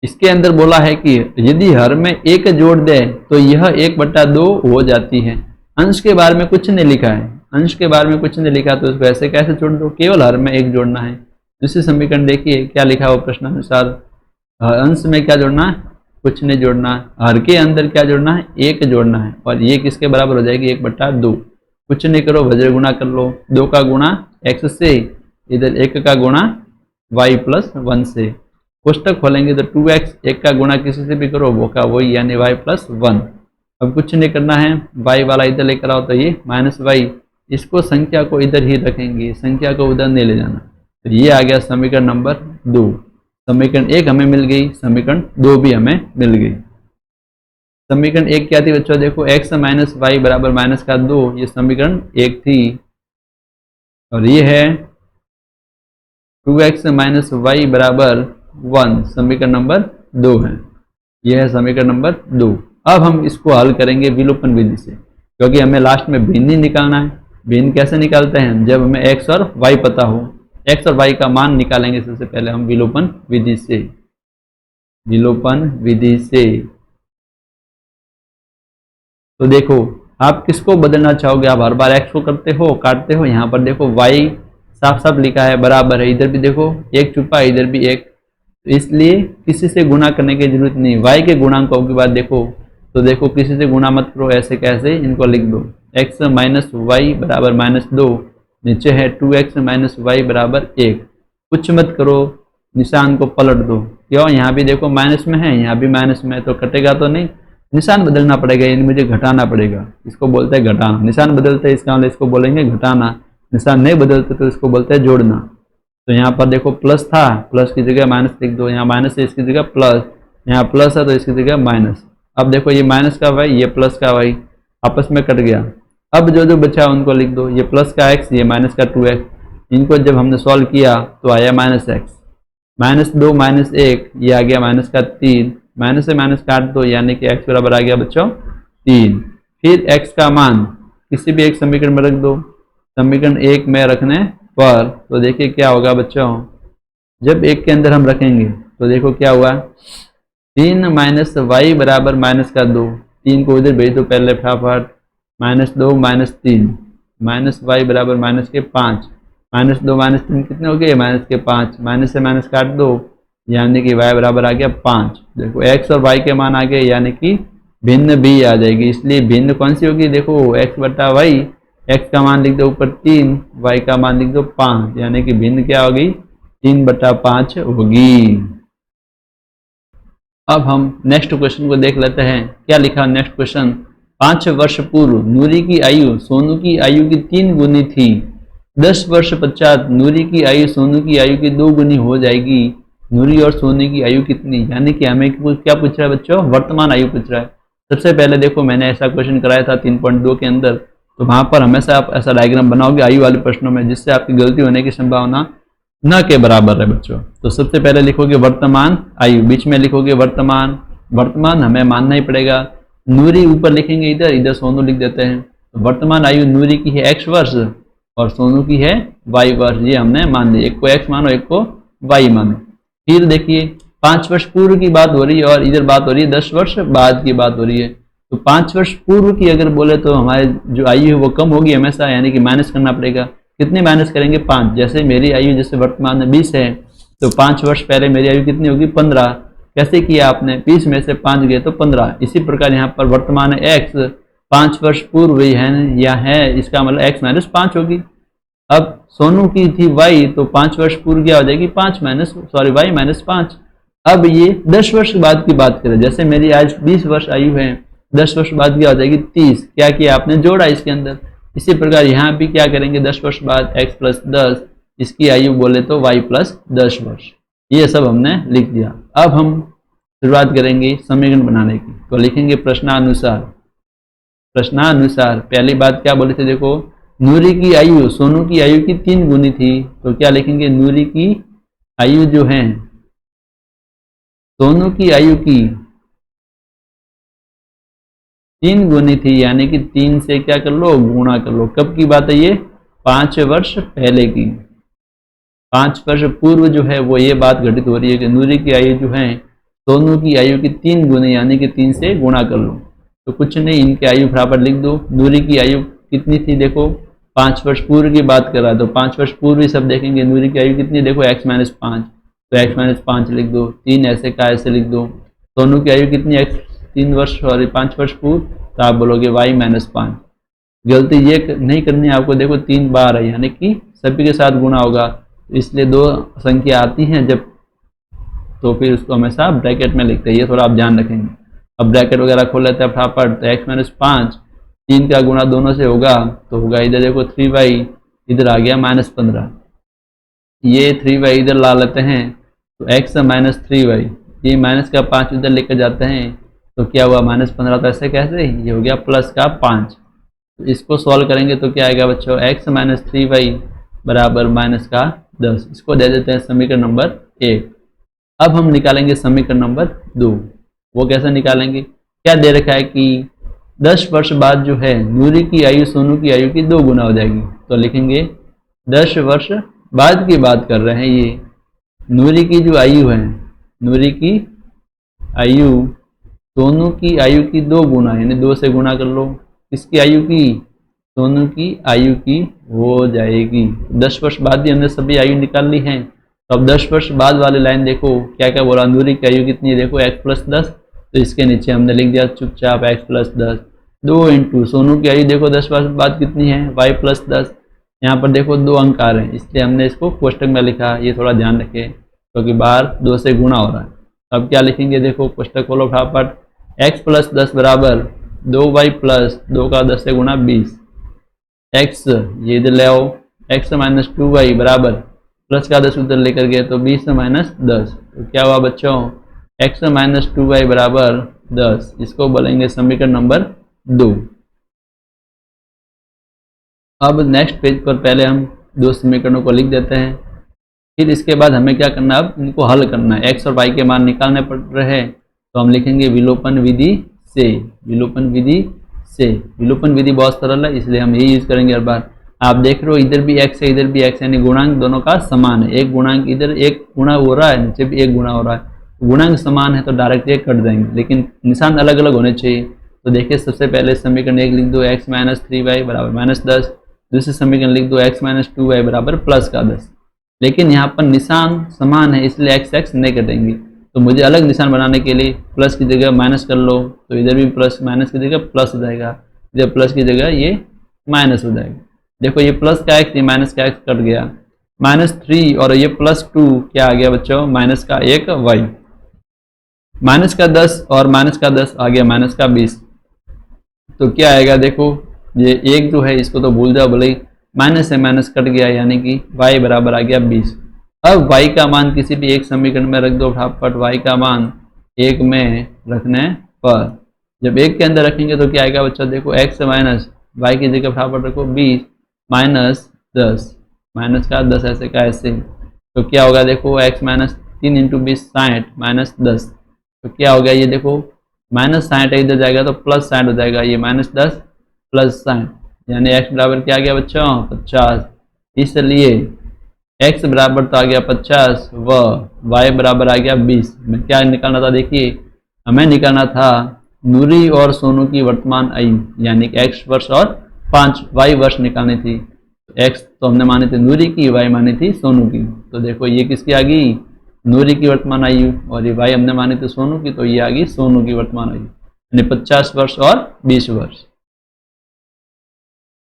इसके अंदर बोला है कि यदि हर में एक जोड़ दे तो यह 1/2 हो जाती है। अंश के बारे में कुछ नहीं लिखा है, अंश के बारे में कुछ नहीं लिखा, तो इसको ऐसे कैसे जोड़ दो, केवल हर में एक जोड़ना है। दूसरी समीकरण देखिए क्या लिखा हो प्रश्नानुसार, अंश में क्या जोड़ना है, कुछ नहीं जोड़ना, हर के अंदर क्या जोड़ना है, 1 जोड़ना है, और ये किसके बराबर हो जाएगी, 1/2। कुछ नहीं करो, वज्र गुणा कर लो, 2 का गुणा x से, इधर 1 का गुणा y+1 से, कोष्टक खोलेंगे तो 2x, 1 का गुणा किसी से भी करो वो का वही, यानी y+1। अब कुछ नहीं करना है, y वाला इधर लेकर आओ तो ये -y, इसको संख्या को इधर ही रखेंगे, संख्या को उधर नहीं ले जाना। तो ये आ गया समीकरण नंबर 2। समीकरण 1 हमें मिल गई, समीकरण 2 भी हमें मिल गई। समीकरण 1 क्या थी बच्चों, देखो x-y बराबर -2, ये समीकरण 1 थी, और ये है 2x-y बराबर 1, समीकरण नंबर 2 है। यह है समीकरण नंबर 2। अब हम इसको हल करेंगे विलोपन विधि से, क्योंकि हमें लास्ट में भिन्न ही निकालना है। भिन्न कैसे निकालते हैं, जब हमें x और y पता हो, x और y का मान निकालेंगे सबसे पहले हम विलोपन विधि से, विलोपन विधि से। तो देखो आप किसको बदलना चाहोगे, आप हर बार x को करते हो, काटते हो, यहाँ पर देखो y साफ साफ लिखा है बराबर है, इधर भी देखो 1 छुपा, इधर भी 1, तो इसलिए किसी से गुणा करने की जरूरत नहीं। y के गुणांकों की बात देखो तो देखो किसी से गुणा मत करो, ऐसे कैसे, इनको लिख दो, x-y बराबर -2, नीचे है 2x-y बराबर 1। कुछ मत करो, निशान को पलट दो, क्यों, यहाँ भी देखो माइनस में है, यहाँ भी माइनस में है, तो कटेगा तो नहीं, निशान बदलना पड़ेगा, यानी मुझे घटाना पड़ेगा, इसको बोलते हैं घटाना। निशान बदलते हैं इसका मतलब इसको बोलेंगे घटाना, निशान नहीं बदलते तो इसको बोलते हैं जोड़ना। तो यहाँ पर देखो प्लस था, प्लस की जगह माइनस लिख दो, यहाँ माइनस है इसकी जगह प्लस, यहाँ प्लस है तो इसकी जगह माइनस। अब देखो ये माइनस का y, ये प्लस का y आपस में कट गया। अब जो जो बचा उनको लिख दो, ये प्लस का x, ये माइनस का 2x, इनको जब हमने सॉल्व किया तो आया -x, -2 -1, ये आ गया माइनस का 3, माइनस से माइनस काट दो, यानी कि x बराबर आ गया बच्चों 3। फिर x का मान किसी भी एक समीकरण में रख दो, समीकरण 1 में रखने पर तो देखिए क्या होगा बच्चों, जब 1 के अंदर हम रखेंगे तो देखो क्या हुआ, 3 माइनस वाई बराबर माइनस का 2, 3 को इधर भेज दो पहले फटाफट, -2 -3 माइनस वाई बराबर माइनस के 5, -2 -3 कितने हो गए, माइनस के 5, माइनस से माइनस काट दो यानी कि y बराबर आ गया 5। देखो x और y के मान आ गए यानी कि भिन्न भी आ जाएगी, इसलिए भिन्न कौन सी होगी, देखो x बटा वाई, x का मान लिख दो ऊपर 3, y का मान लिख दो 5, यानी कि भिन्न क्या होगी, 3/5 होगी। अब हम नेक्स्ट क्वेश्चन को देख लेते हैं, क्या लिखा नेक्स्ट क्वेश्चन। 5 वर्ष पूर्व नूरी की आयु सोनू की आयु की 3 गुनी थी, 10 वर्ष पश्चात नूरी की आयु सोनू की आयु की 2 गुनी हो जाएगी, नूरी और सोनू की आयु कितनी, यानी कि हमें क्या पूछ रहा है बच्चों, वर्तमान आयु पूछ रहा है। सबसे पहले देखो मैंने ऐसा क्वेश्चन कराया था 3.2 के अंदर, तो वहां पर हमेशा आप ऐसा डायग्राम बनाओगे आयु वाले प्रश्नों में, जिससे आपकी गलती होने की संभावना न के बराबर है बच्चों। तो सबसे पहले लिखोगे वर्तमान आयु, बीच में लिखोगे वर्तमान, वर्तमान हमें मानना ही पड़ेगा, नूरी ऊपर लिखेंगे, इधर इधर सोनू लिख देते हैं। तो वर्तमान आयु नूरी की है x वर्ष और सोनू की है y वर्ष, ये हमने मान ली, एक को x मानो एक को y मानो। फिर देखिए 5 वर्ष पूर्व की बात हो रही है और इधर बात हो रही है 10 वर्ष बाद की बात हो रही है। तो 5 वर्ष पूर्व की अगर बोले तो हमारे जो आयु है वो कम होगी हमेशा, यानी कि माइनस करना पड़ेगा। कितने माइनस करेंगे, 5। जैसे मेरी आयु जैसे वर्तमान में 20 है, तो 5 वर्ष पहले मेरी आयु कितनी होगी, 15। कैसे किया आपने, 20 में से 5 गए तो 15। इसी प्रकार यहाँ पर वर्तमान है x, 5 वर्ष पूर्व है या है, इसका मतलब x माइनस 5 होगी। अब सोनू की थी y, तो 5 वर्ष पूर्व क्या हो जाएगी, y माइनस 5। अब ये 10 वर्ष बाद की बात करें, जैसे मेरी आज 20 वर्ष आयु है, 10 वर्ष बाद क्या हो जाएगी 30। क्या किया आपने, जोड़ा इसके अंदर। इसी प्रकार यहाँ भी क्या करेंगे, 10 वर्ष बाद x प्लस 10, इसकी आयु बोले तो y प्लस 10 वर्ष। ये सब हमने लिख दिया। अब हम शुरुआत करेंगे समीकरण बनाने की, तो लिखेंगे प्रश्नानुसार। प्रश्नानुसार पहली बात क्या बोले थे, देखो नूरी की आयु सोनू की आयु की 3 गुनी थी, तो क्या लिखेंगे, नूरी की आयु जो है सोनू की आयु की 3 गुनी थी, यानी कि 3 से क्या कर लो, गुणा कर लो। कब की बात है ये, 5 वर्ष पहले की। 5 वर्ष पूर्व जो है वो ये बात घटित हो रही है कि नूरी की आयु जो है सोनू की आयु की 3 गुनी, यानी कि 3 से गुणा कर लो। तो कुछ नहीं, इनके आयु बराबर लिख दो। नूरी की आयु कितनी थी, देखो 5 वर्ष पूर्व की बात कर रहा है, तो 5 वर्ष पूर्व ही सब देखेंगे। नूरी की आयु कितनी, देखो x माइनस 5, तो x माइनस 5 लिख दो। 3 ऐसे का ऐसे लिख दो। सोनू की आयु कितनी, x 3 वर्ष और 5 वर्ष पूर्व, तो आप बोलोगे y माइनस 5। गलती ये नहीं करनी है आपको, देखो 3 बार है, यानी कि सभी के साथ गुणा होगा, इसलिए 2 संख्या आती हैं जब, तो फिर उसको हमेशा ब्रैकेट में लिखते हैं, ये थोड़ा आप ध्यान रखेंगे। अब ब्रैकेट वगैरह खोल लेते हैं फटाफट, तो x माइनस 5, 3 का गुणा दोनों से होगा, तो होगा इधर देखो 3y, इधर आ गया -15। ये 3y इधर ला लेते हैं, तो x माइनस 3y, ये माइनस का 5 इधर लेकर जाते हैं, तो क्या हुआ -15, तो ऐसे कैसे, ये हो गया प्लस का 5। तो इसको सॉल्व करेंगे तो क्या आएगा बच्चों, x माइनस 3y बराबर माइनस का 10। इसको दे देते हैं समीकरण नंबर 1। अब हम निकालेंगे समीकरण नंबर 2। वो कैसे निकालेंगे, क्या दे रखा है कि 10 वर्ष बाद जो है नूरी की आयु सोनू की आयु की 2 गुना हो जाएगी, तो लिखेंगे 10 वर्ष बाद की बात कर रहे हैं। ये नूरी की जो आयु है, नूरी की आयु सोनू की आयु की 2 गुना, यानी 2 से गुणा कर लो। किसकी आयु की, सोनू की आयु की हो जाएगी। 10 वर्ष बाद ही हमने सभी आयु निकाल ली है। तो अब 10 वर्ष बाद वाली लाइन देखो क्या क्या बोला, नूरी की आयु कितनी है, देखो x प्लस 10, तो इसके नीचे हमने लिख दिया चुपचाप x प्लस 10। 2 इंटू सोनू की आयु देखो 10 वर्ष बाद कितनी है, y प्लस 10। यहाँ पर देखो 2 अंक आ रहे हैं, इसलिए हमने इसको कोष्टक में लिखा, ये थोड़ा ध्यान रखें क्योंकि बाहर 2 से गुणा हो रहा है। अब क्या लिखेंगे, देखो कोष्टक खोलो फटाफट, x प्लस 10 बराबर 2y प्लस 2 का 10 से गुणा 20, x ये इधर ले आओ, x माइनस 2y बराबर प्लस का 10 उधर लेकर गए तो 20 माइनस 10, तो क्या हुआ बच्चों, x माइनस 2y बराबर 10। इसको बोलेंगे समीकरण नंबर 2। अब नेक्स्ट पेज पर पहले हम 2 समीकरणों को लिख देते हैं, फिर इसके बाद हमें क्या करना है, अब इनको हल करना है। x और y के मान निकालने पड़ रहे हैं, तो हम लिखेंगे विलोपन विधि से। विलोपन विधि से, विलोपन विधि बहुत सरल है इसलिए हम यही यूज करेंगे हर बार। आप देख रहे हो इधर भी x है इधर भी x, यानी गुणांक दोनों का समान है। एक गुणांक इधर एक गुणा हो रहा है, नीचे भी एक गुणा हो रहा है, गुणांक समान है तो डायरेक्ट ये कट जाएंगे, लेकिन निशान अलग अलग होने चाहिए। तो देखिए सबसे पहले समीकरण एक लिख दो x माइनस 3y बराबर माइनस 10, दूसरे समीकरण लिख दो x माइनस 2y बराबर प्लस का 10। लेकिन यहाँ पर निशान समान है इसलिए x x नहीं कटेंगे, तो मुझे अलग निशान बनाने के लिए प्लस की जगह माइनस कर लो, तो इधर भी प्लस, माइनस की जगह प्लस हो जाएगा, इधर प्लस की जगह ये माइनस हो जाएगा। देखो ये प्लस का x, ये माइनस का x कट गया, माइनस 3 और ये प्लस 2 क्या आ गया बच्चों, माइनस का 1 y, माइनस का 10 और माइनस का 10 आ गया माइनस का 20। तो क्या आएगा, देखो ये एक जो है इसको तो भूल जाओ, भले ही माइनस से माइनस कट गया, यानी कि y बराबर आ गया 20। अब y का मान किसी भी एक समीकरण में रख दो फटाफट, y का मान एक में रखने पर जब एक के अंदर रखेंगे तो क्या आएगा बच्चों, देखो x माइनस y की जगह फटाफट रखो 20 माइनस 10, माइनस का 10 ऐसे का ऐसे, तो क्या होगा देखो x माइनस 3 इंटू 20 60 माइनस 10, तो क्या हो गया ये देखो माइनस 60 इधर जाएगा तो प्लस 60 हो जाएगा, ये माइनस 10 प्लस 60, यानी x बराबर क्या आ गया बच्चों 50। इसलिए x बराबर तो आ गया 50 व y बराबर आ गया 20। मैं क्या निकालना था, देखिए हमें निकालना था नूरी और सोनू की वर्तमान आयु, यानी कि x वर्ष और 5 y वर्ष निकालनी थी। x तो हमने मानी थी नूरी की, y मानी थी सोनू की। तो देखो ये किसकी आ गई, नूरी की वर्तमान आयु, और ये y हमने मानी थी सोनू की, तो ये आ गई सोनू की वर्तमान आयु, यानी 50 वर्ष और 20 वर्ष।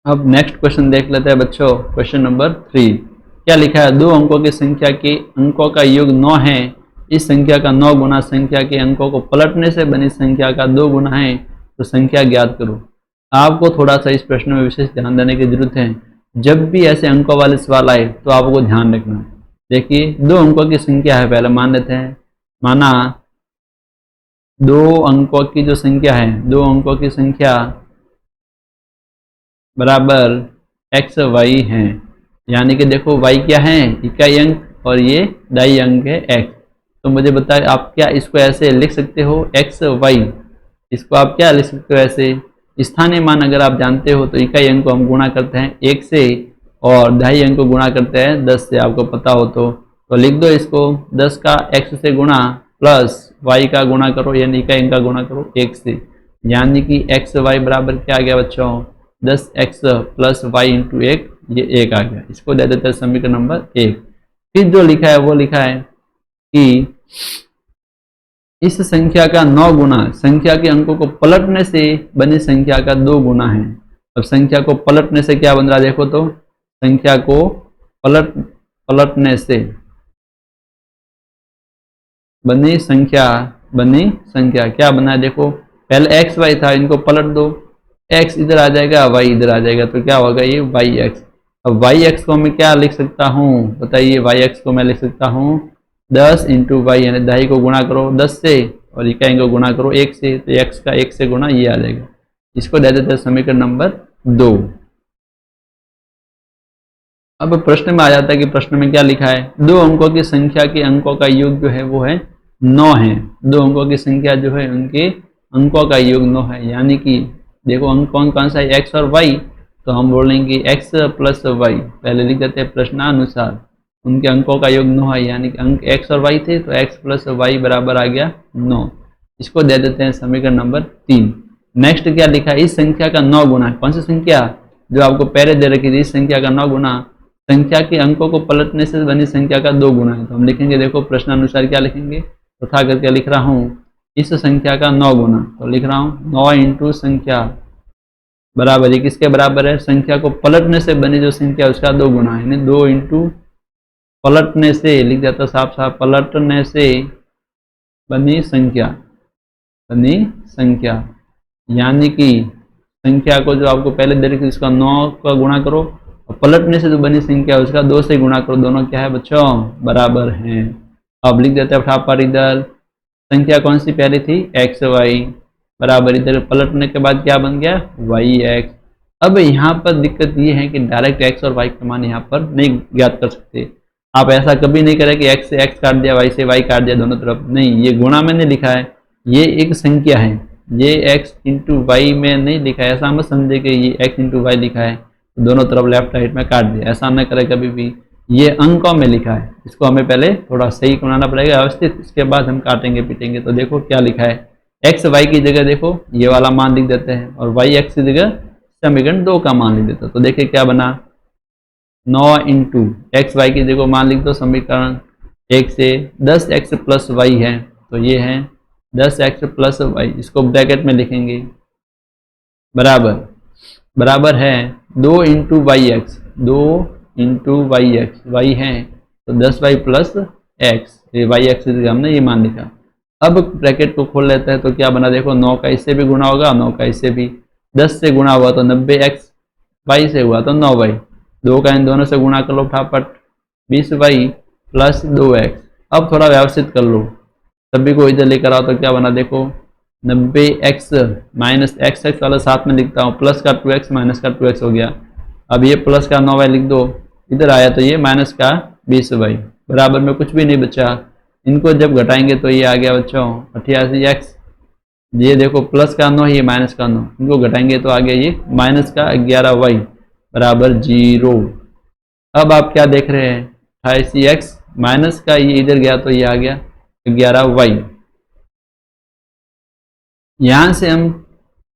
अब नेक्स्ट क्वेश्चन देख लेते हैं बच्चों, क्वेश्चन नंबर 3। क्या लिखा है, दो अंकों की संख्या के अंकों का योग 9 है, इस संख्या का 9 गुना संख्या के अंकों को पलटने से बनी संख्या का 2 गुना है, तो संख्या ज्ञात करो। आपको थोड़ा सा इस प्रश्न में विशेष ध्यान देने की जरूरत है। जब भी ऐसे अंकों वाले सवाल आए तो आपको ध्यान रखना। देखिए दो अंकों की संख्या है, पहले मान लेते हैं, माना दो अंकों की जो संख्या है, दो अंकों की संख्या बराबर एक्स वाई है, यानी कि देखो y क्या है, इकाई अंक और ये दाई अंक है x। तो मुझे बताए आप क्या इसको ऐसे लिख सकते हो एक्स वाई, इसको आप क्या लिख सकते हो ऐसे, स्थानीय मान अगर आप जानते हो तो इकाई अंक को हम गुणा करते हैं 1 से और दाई अंक को गुणा करते हैं 10 से, आपको पता हो तो लिख दो इसको 10 का x से गुणा प्लस y का गुणा करो, यानी इकाई अंक का गुणा करो 1 से, यानी कि एक्स वाई बराबर क्या आ गया बच्चों 10x प्लस वाई इंटू 1, ये 1 आ गया। इसको दे देते हैं समीकरण नंबर 1। फिर जो लिखा है वो लिखा है कि इस संख्या का 9 गुना संख्या के अंकों को पलटने से बनी संख्या का 2 गुना है। अब संख्या को पलटने से क्या बन रहा है, देखो तो संख्या को पलटने से बनी संख्या क्या बना है, देखो पहले एक्स वाई था, इनको पलट दो, x इधर आ जाएगा y इधर आ जाएगा, तो क्या होगा ये yx। अब yx को मैं क्या लिख सकता हूँ बताइए, yx को मैं लिख सकता हूँ 10 इंटू वाई, यानी दाई को गुणा करो 10 से और इकाई को गुणा करो 1 से, तो x का 1 से गुणा ये आ जाएगा। इसको दे देते हैं समीकरण नंबर 2। अब प्रश्न में आ जाता है कि प्रश्न में क्या लिखा है, दो अंकों की संख्या के अंकों का योग जो है वो है 9 है। दो अंकों की संख्या जो है उनके अंकों का योग 9 है, यानी कि देखो अंक कौन सा है x और y, तो हम बोलेंगे x प्लस y, पहले लिख देते हैं प्रश्नानुसार उनके अंकों का योग 9 है, यानी कि अंक x और y थे तो x प्लस y बराबर आ गया 9। इसको दे देते हैं समीकरण नंबर 3। नेक्स्ट क्या लिखा है, इस संख्या का 9 गुना, कौन सी संख्या जो आपको पहले दे रखी थी, इस संख्या का 9 गुना संख्या के अंकों को पलटने से बनी संख्या का 2 गुना है। तो हम लिखेंगे, देखो प्रश्नानुसार क्या लिखेंगे, तथा करके लिख रहा हूँ इस संख्या का 9 गुना, तो लिख रहा हूँ 9 इंटू संख्या बराबर ये किसके बराबर है, संख्या को पलटने से बनी जो संख्या उसका 2 गुना है, यानी 2 इंटू पलटने से, लिख जाता साफ साफ पलटने से बनी संख्या, यानी कि संख्या को जो आपको पहले दे रखी उसका 9 का गुणा करो और पलटने से जो बनी संख्या उसका 2 से गुणा करो, दोनों क्या है बच्चों बराबर हैं। अब लिख देते हैं फटाफट, इधर संख्या कौन सी पहले थी एक्स वाई बराबर, इधर पलटने के बाद क्या बन गया वाई एक्स। अब यहाँ पर दिक्कत ये है कि डायरेक्ट एक्स और वाई का मान यहाँ पर नहीं ज्ञात कर सकते। आप ऐसा कभी नहीं करें कि एक्स से एक्स काट दिया, वाई से वाई काट दिया दोनों तरफ, नहीं, ये गुणा मैंने लिखा है, ये एक संख्या है, ये एक्स इंटू वाई में नहीं लिखा है, ऐसा मत समझे कि ये एक्स इंटू वाई लिखा है दोनों तरफ लेफ्ट राइट में काट दिया, ऐसा न करें कभी भी। ये अंकों में लिखा है, इसको हमें पहले थोड़ा सही बनाना पड़ेगा व्यवस्थित, इसके बाद हम काटेंगे पीटेंगे। तो देखो क्या लिखा है, एक्स वाई की जगह देखो ये वाला मान लिख देते हैं और वाई एक्स की जगह समीकरण 2 का मान लिख देते हैं। तो देखिए क्या बना, 9 इंटू एक्स वाई की जगह मान लिख दो, समीकरण 1 से 10x प्लस वाई है तो ये है 10x प्लस वाई, इसको ब्रैकेट में लिखेंगे, बराबर बराबर है 2 into Y X, 2 into Y X, Y है तो 10y प्लस एक्स, ये वाई एक्स की जगह हमने ये मान लिखा। अब ब्रैकेट को खोल लेते हैं तो क्या बना, देखो 9 का इससे भी गुणा होगा, 9 का इससे भी, 10 से गुणा हुआ तो 90x, वाई से हुआ तो 9y, 2 का इन दोनों से गुणा कर लो फटाफट, 20y प्लस 2x। अब थोड़ा व्यवस्थित कर लो, सभी को इधर लेकर आओ तो क्या बना, देखो 90x माइनस एक्स एक्स वाला साथ में लिखता हूँ, प्लस का 2x माइनस का 2x हो गया। अब ये प्लस का 9y लिख दो, इधर आया तो ये माइनस का 20y, बराबर में कुछ भी नहीं बचा। इनको जब घटाएंगे तो ये आ गया बच्चों 88x, ये देखो प्लस का 9 ये माइनस का 9, इनको घटाएंगे तो आ गया ये माइनस का 11y बराबर 0। अब आप क्या देख रहे हैं, 88x माइनस का ये इधर गया तो ये आ गया 11y। यहां से हम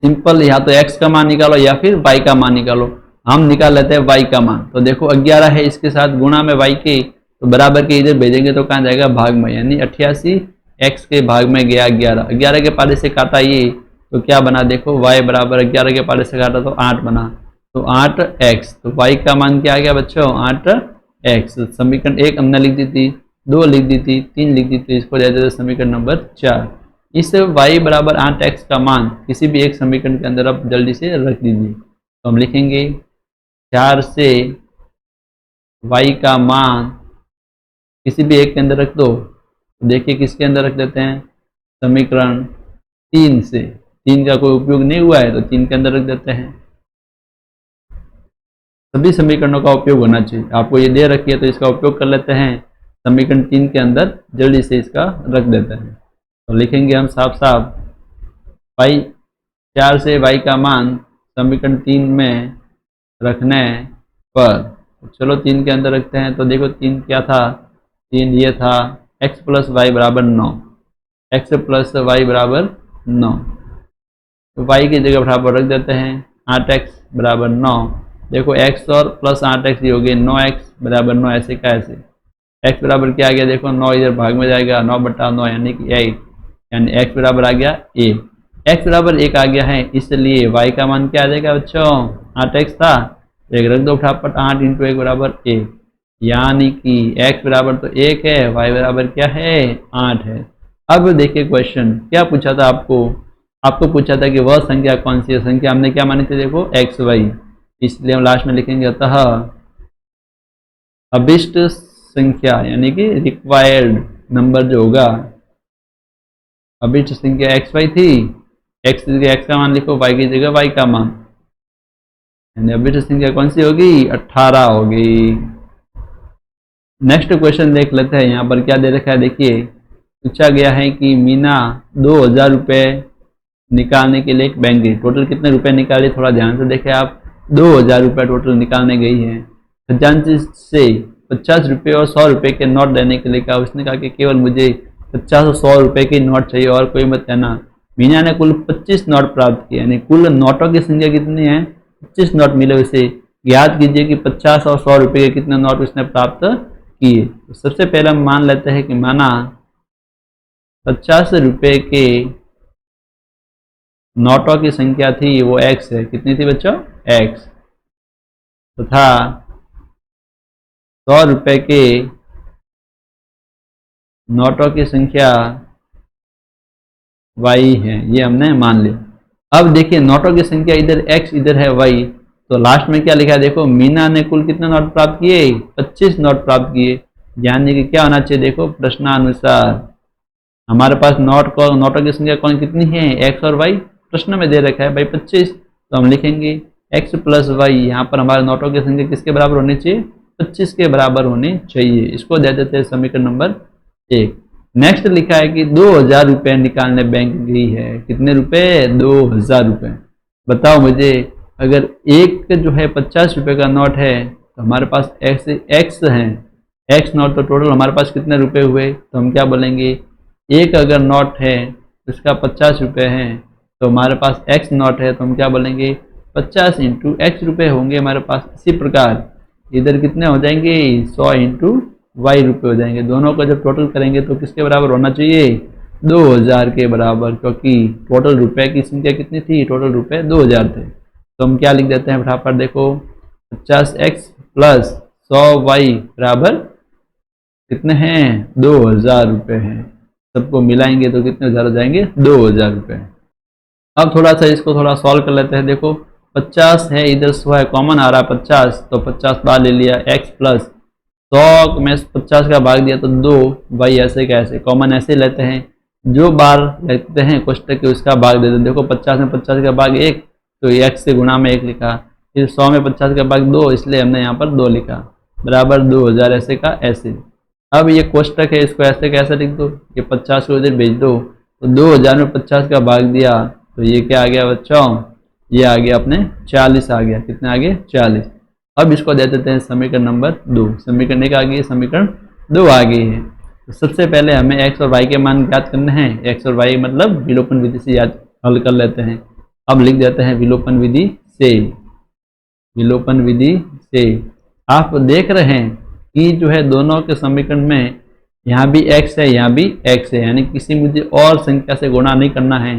सिंपल या तो x का मान निकालो या फिर y का मान निकालो, हम निकाल लेते हैं y का मान। तो देखो 11 है, इसके साथ गुणा में y के, तो बराबर के इधर भेजेंगे तो कहाँ जाएगा, भाग में, यानी 88x के भाग में गया 11, 11 के पाले से काटा ये तो क्या बना, देखो y बराबर 11 के पाले से काटा तो 8 बना, तो 8x, तो y का मान क्या आ गया बच्चों 8x। समीकरण 1 हमने लिख दी थी, 2 लिख दी थी, 3 लिख दी थी, इसको दे देते समीकरण नंबर 4। इस y बराबर 8x का मान किसी भी एक समीकरण के अंदर आप जल्दी से रख दीजिए। तो हम लिखेंगे 4 से y का मान किसी भी एक के अंदर रख दो, तो देखिए किसके अंदर रख देते हैं, समीकरण 3 से, 3 का कोई उपयोग नहीं हुआ है तो 3 के अंदर रख देते हैं। सभी समीकरणों का उपयोग होना चाहिए, आपको ये दे रखी है तो इसका उपयोग कर लेते हैं, समीकरण 3 के अंदर जल्दी से इसका रख देते हैं। तो लिखेंगे हम साफ साफ y, 4 से y का मान समीकरण 3 में रखने पर, तो चलो 3 के अंदर रखते हैं। तो देखो 3 क्या था, 3 ये था x प्लस वाई बराबर 9, x प्लस वाई बराबर 9, तो y की जगह बराबर रख देते हैं 8x बराबर 9। देखो x और प्लस 8x ये हो गए 9x बराबर 9, ऐसे का ऐसे, x बराबर क्या आ गया, देखो 9 इधर भाग में जाएगा, 9 बटा 9 यानी कि 8, यानी x बराबर आ गया 1, x बराबर 1 आ गया है, इसलिए y का मान क्या आ जाएगा बच्चों, 8x था, एक रख दो फटाफट, 8 इंटू 1 बराबर 1, यानी कि x बराबर तो 1 है, y बराबर क्या है 8 है। अब देखिए क्वेश्चन क्या पूछा था आपको पूछा था कि वह संख्या कौन सी है, संख्या हमने क्या मानी थी, देखो x y, इसलिए हम लास्ट में लिखेंगे अतः अभिष्ट संख्या यानी कि रिक्वायर्ड नंबर जो होगा, अभिष्ट संख्या एक्स वाई थी, एक्स की जगह एक्स का मान लिखो, वाई की जगह वाई का मान, यानी अभिष्ट संख्या कौन सी होगी, 18 होगी। नेक्स्ट क्वेश्चन देख लेते हैं, यहाँ पर क्या दे रखा है, देखिए पूछा गया है कि मीना 2000 रुपये निकालने के लिए एक बैंक गई, टोटल कितने रुपए निकाले, थोड़ा ध्यान से देखें आप, 2000 रुपये टोटल निकालने गई है, खजांची से 50 रुपये और 100 रुपये के नोट देने के लिए कहा, उसने कहा कि केवल मुझे 50 और 100 रुपये के नोट चाहिए और कोई मत देना। मीना ने कुल 25 नोट प्राप्त किए, यानी कुल नोटों की संख्या कितनी है, 25 नोट मिले उसे, याद कीजिए कि 50 और 100 रुपये के कितने नोट उसने प्राप्त किए। तो सबसे पहले हम मान लेते हैं कि माना 50 रुपये के नोटों की संख्या थी वो x है, कितनी थी बच्चों, x, तथा 100 रुपये के नोटों की संख्या y है, ये हमने मान लिया। अब देखिए नोटों की संख्या इधर x इधर है y, तो लास्ट में क्या लिखा है, देखो मीना ने कुल कितने नोट प्राप्त किए, 25 नोट प्राप्त किए, यानी कि क्या होना चाहिए, देखो प्रश्नानुसार हमारे पास नोटों की संख्या कौन कितनी है, x और y, प्रश्न में दे रखा है भाई 25, तो हम लिखेंगे x प्लस वाई, यहाँ पर हमारे नोटों की संख्या किसके बराबर होनी चाहिए, 25 के बराबर होनी चाहिए, इसको दे देते हैं समीकरण नंबर 1। नेक्स्ट लिखा है कि 2000 रुपये निकालने बैंक गई है, कितने रुपए, 2000 रुपये। बताओ मुझे, अगर एक जो है 50 रुपये का नोट है तो हमारे पास एक्स हैं, एक्स नॉट, तो टोटल हमारे पास कितने रुपए हुए, तो हम क्या बोलेंगे, एक अगर नॉट है तो इसका 50 रुपये है, तो हमारे पास एक्स नॉट है तो हम क्या बोलेंगे 50 इंटू एक्स रुपये होंगे हमारे पास। इसी प्रकार इधर कितने हो जाएंगे 100 इंटू वाई रुपये हो जाएंगे। दोनों को जब टोटल करेंगे तो किसके बराबर होना चाहिए 2000 के बराबर, क्योंकि टोटल रुपए की संख्या कितनी थी, टोटल रुपए 2000 थे। तो हम क्या लिख देते हैं फटाफट, देखो 50x प्लस 100y बराबर कितने हैं 2000 रुपये हैं। सबको मिलाएंगे तो कितने हजार हो जाएंगे 2000 रुपये। अब थोड़ा सा इसको थोड़ा सॉल्व कर लेते हैं। देखो 50 है, इधर 100 है, कॉमन आ रहा है 50, तो 50 बाहर ले लिया, x प्लस 100 में 50 का भाग दिया तो 2, भाई ऐसे कैसे कॉमन ऐसे लेते हैं, जो बार लेते हैं कोष्टक के उसका भाग देते हैं। देखो 50 में 50 का भाग 1, तो x से गुणा में 1 लिखा, फिर 100 में 50 का भाग 2, इसलिए हमने यहाँ पर 2 लिखा, बराबर 2000 ऐसे का ऐसे। अब ये कोष्टक है, इसको ऐसे कैसे लिख दो, ये 50 को इधर भेज दो, तो 2000 में 50 का भाग दिया तो ये क्या आ गया बच्चों, ये आ गया अपने 40 आ गया, कितने आ गए 40। अब इसको दे देते हैं समीकरण नंबर 2, समीकरण एक आ गई, समीकरण 2 आ गई है। तो सबसे पहले हमें x और y के मान ज्ञात करने हैं, x और y मतलब विलोपन विधि से याद हल कर लेते हैं। अब लिख देते हैं विलोपन विधि से, विलोपन विधि से आप देख रहे हैं कि जो है दोनों के समीकरण में यहाँ भी x है, यहाँ भी x है, यानी किसी मुझे और संख्या से गुणा नहीं करना है,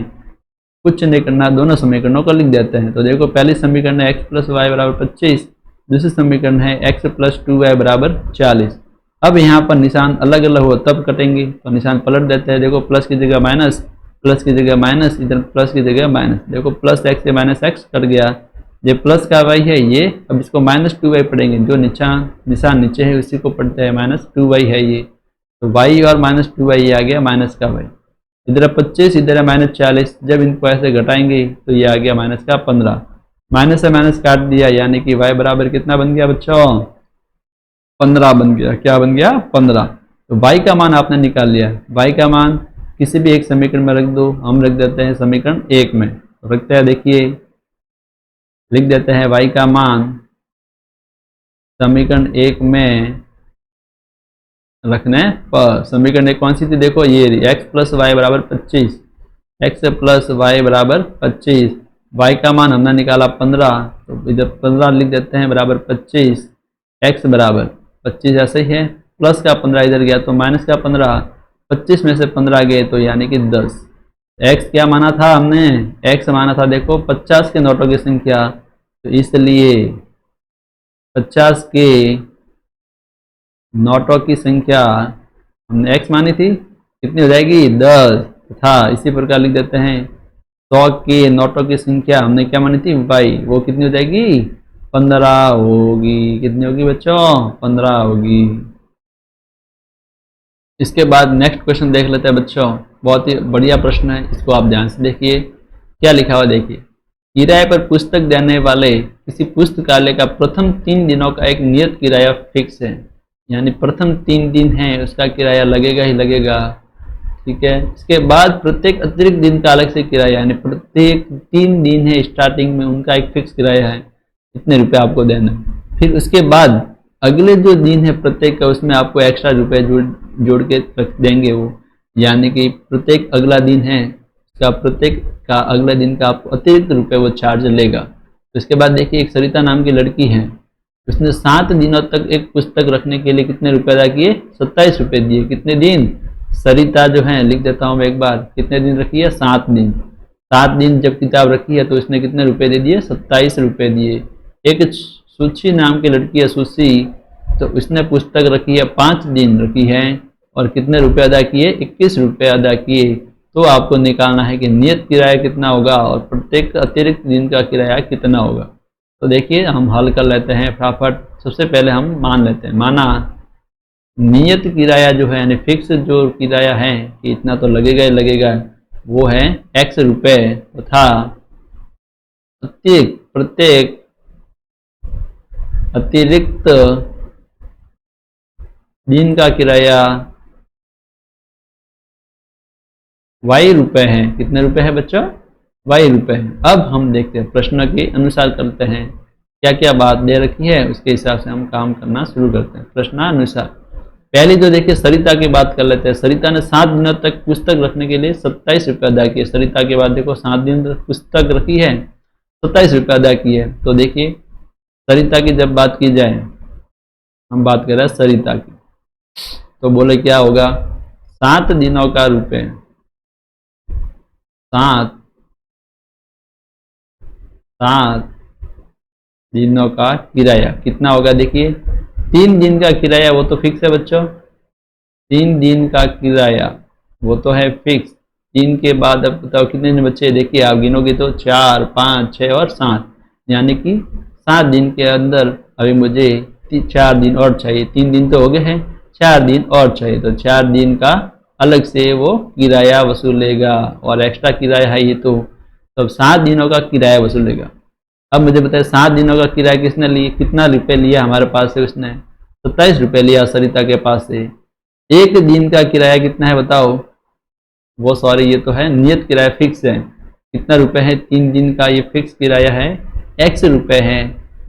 कुछ नहीं करना, दोनों समीकरणों को लिख देते हैं। तो देखो पहली समीकरण है x प्लस वाई बराबर 25, दूसरी समीकरण है x प्लस 2y बराबर 40। अब यहाँ पर निशान अलग अलग हो तब कटेंगे, तो निशान पलट देते हैं। देखो प्लस की जगह माइनस, प्लस की जगह माइनस, इधर प्लस की जगह माइनस, देखो प्लस x से माइनस x कट गया, ये प्लस का y है ये, अब इसको माइनस 2y पढ़ेंगे, जो निशान नीचे है उसी को पढ़ते हैं, माइनस 2y है ये, तो y और माइनस 2y ये आ गया माइनस का y, इधर 25 इधर है माइनस 40, जब इनको ऐसे घटाएंगे तो ये आ गया माइनस का 15, माइनस से माइनस काट दिया, यानी कि y बराबर कितना बन गया बच्चों 15 बन गया, क्या बन गया 15। तो y का मान आपने निकाल लिया, y का मान किसी भी एक समीकरण में रख दो, हम रख देते हैं समीकरण 1 में, तो रखते हैं, देखिए लिख देते हैं y का मान समीकरण 1 में रखने पर, समीकरण 1 कौन सी थी, देखो ये x प्लस वाई बराबर 25, x प्लस वाई बराबर 25, y का मान हमने निकाला 15, तो इधर 15 लिख देते हैं बराबर 25, x बराबर 25 ऐसे ही है, प्लस का 15 इधर गया तो माइनस का 15, 25 में से 15 गए तो यानी कि 10। x क्या माना था हमने, x माना था देखो 50 के नोटों की संख्या, तो इसलिए 50 के नोटों की संख्या हमने x मानी थी, कितनी हो जाएगी 10 था। इसी प्रकार लिख देते हैं 100 के नोटों की संख्या हमने क्या मानी थी y, वो कितनी हो जाएगी 15 होगी, कितनी होगी बच्चों 15 होगी। इसके बाद नेक्स्ट क्वेश्चन देख लेते हैं बच्चों, बहुत ही बढ़िया प्रश्न है, इसको आप ध्यान से देखिए क्या लिखा हुआ, देखिए किराए पर पुस्तक देने वाले किसी पुस्तकालय का प्रथम 3 दिनों का एक नियत किराया फिक्स है, यानी प्रथम 3 दिन है उसका किराया लगेगा ही लगेगा, ठीक है। इसके बाद प्रत्येक अतिरिक्त दिन का अलग से किराया, यानी प्रत्येक 3 दिन है स्टार्टिंग में उनका एक फिक्स किराया है, इतने रुपए आपको देना है। फिर उसके बाद अगले जो दिन है प्रत्येक का उसमें आपको एक्स्ट्रा रुपए जोड़ के रख देंगे वो, यानी कि प्रत्येक अगला दिन है उसका प्रत्येक का अगले दिन का आपको अतिरिक्त रुपए वो चार्ज लेगा। तो इसके बाद देखिए एक सरिता नाम की लड़की है, उसने 7 दिनों तक एक पुस्तक रखने के लिए कितने रुपए अदा किए 27 रुपये दिए। कितने दिन, सरिता जो है लिख देता हूँ एक बार, कितने दिन रखी है 7 दिन, 7 दिन जब किताब रखी है तो उसने कितने रुपए दे दिए 27 रुपये दिए। एक सुची नाम की लड़की है सुशी, तो उसने पुस्तक रखी है 5 दिन रखी है और कितने रुपए अदा किए 21 रुपये अदा किए। तो आपको निकालना है कि नियत किराया कितना होगा और प्रत्येक अतिरिक्त दिन का किराया कितना होगा। तो देखिए हम हल कर लेते हैं फटाफट। सबसे पहले हम मान लेते हैं, माना नियत किराया जो है यानी फिक्स जो किराया है कि इतना तो लगेगा ही लगेगा, वो है x रुपये तथा प्रत्येक अतिरिक्त दिन का किराया y रुपये है। कितने रुपए है बच्चों, y रुपये है। अब हम देखते हैं प्रश्न के अनुसार करते हैं। क्या क्या बात दे रखी है उसके हिसाब से हम काम करना शुरू करते हैं। प्रश्नानुसार पहले जो देखिए सरिता की बात कर लेते हैं। सरिता ने 7 दिनों तक पुस्तक रखने के लिए 27 रुपये अदा किए। सरिता के बाद देखो 7 दिन तक पुस्तक रखी है, 27 रुपये अदा किए। तो देखिए सरिता की जब बात की जाए, हम बात कर रहे हैं सरिता की, तो बोले क्या होगा, 7 दिनों का रुपये, 7 दिनों का किराया कितना होगा। देखिए 3 दिन का किराया वो तो फिक्स है बच्चों, 3 दिन का किराया वो तो है फिक्स। 3 के बाद अब बताओ कितने दिन बच्चे, देखिए आप गिनोगे तो 4, 5, 6 और 7, यानी कि 7 दिन के अंदर अभी मुझे 4 दिन और चाहिए। 3 दिन तो हो गए हैं, 4 दिन और चाहिए, तो 4 दिन का अलग से वो किराया वसूलेगा और एक्स्ट्रा किराया है ये तो, तब 7 दिनों का किराया वसूलेगा। अब मुझे बताए 7 दिनों का किराया किसने लिए, कितना रुपये लिया हमारे पास से, उसने 27 रुपये लिया सरिता के पास से। एक दिन का किराया कितना है बताओ, वो सॉरी ये तो है नियत किराया फिक्स है, कितना रुपए है, 3 दिन का ये फिक्स किराया है, x रुपए है,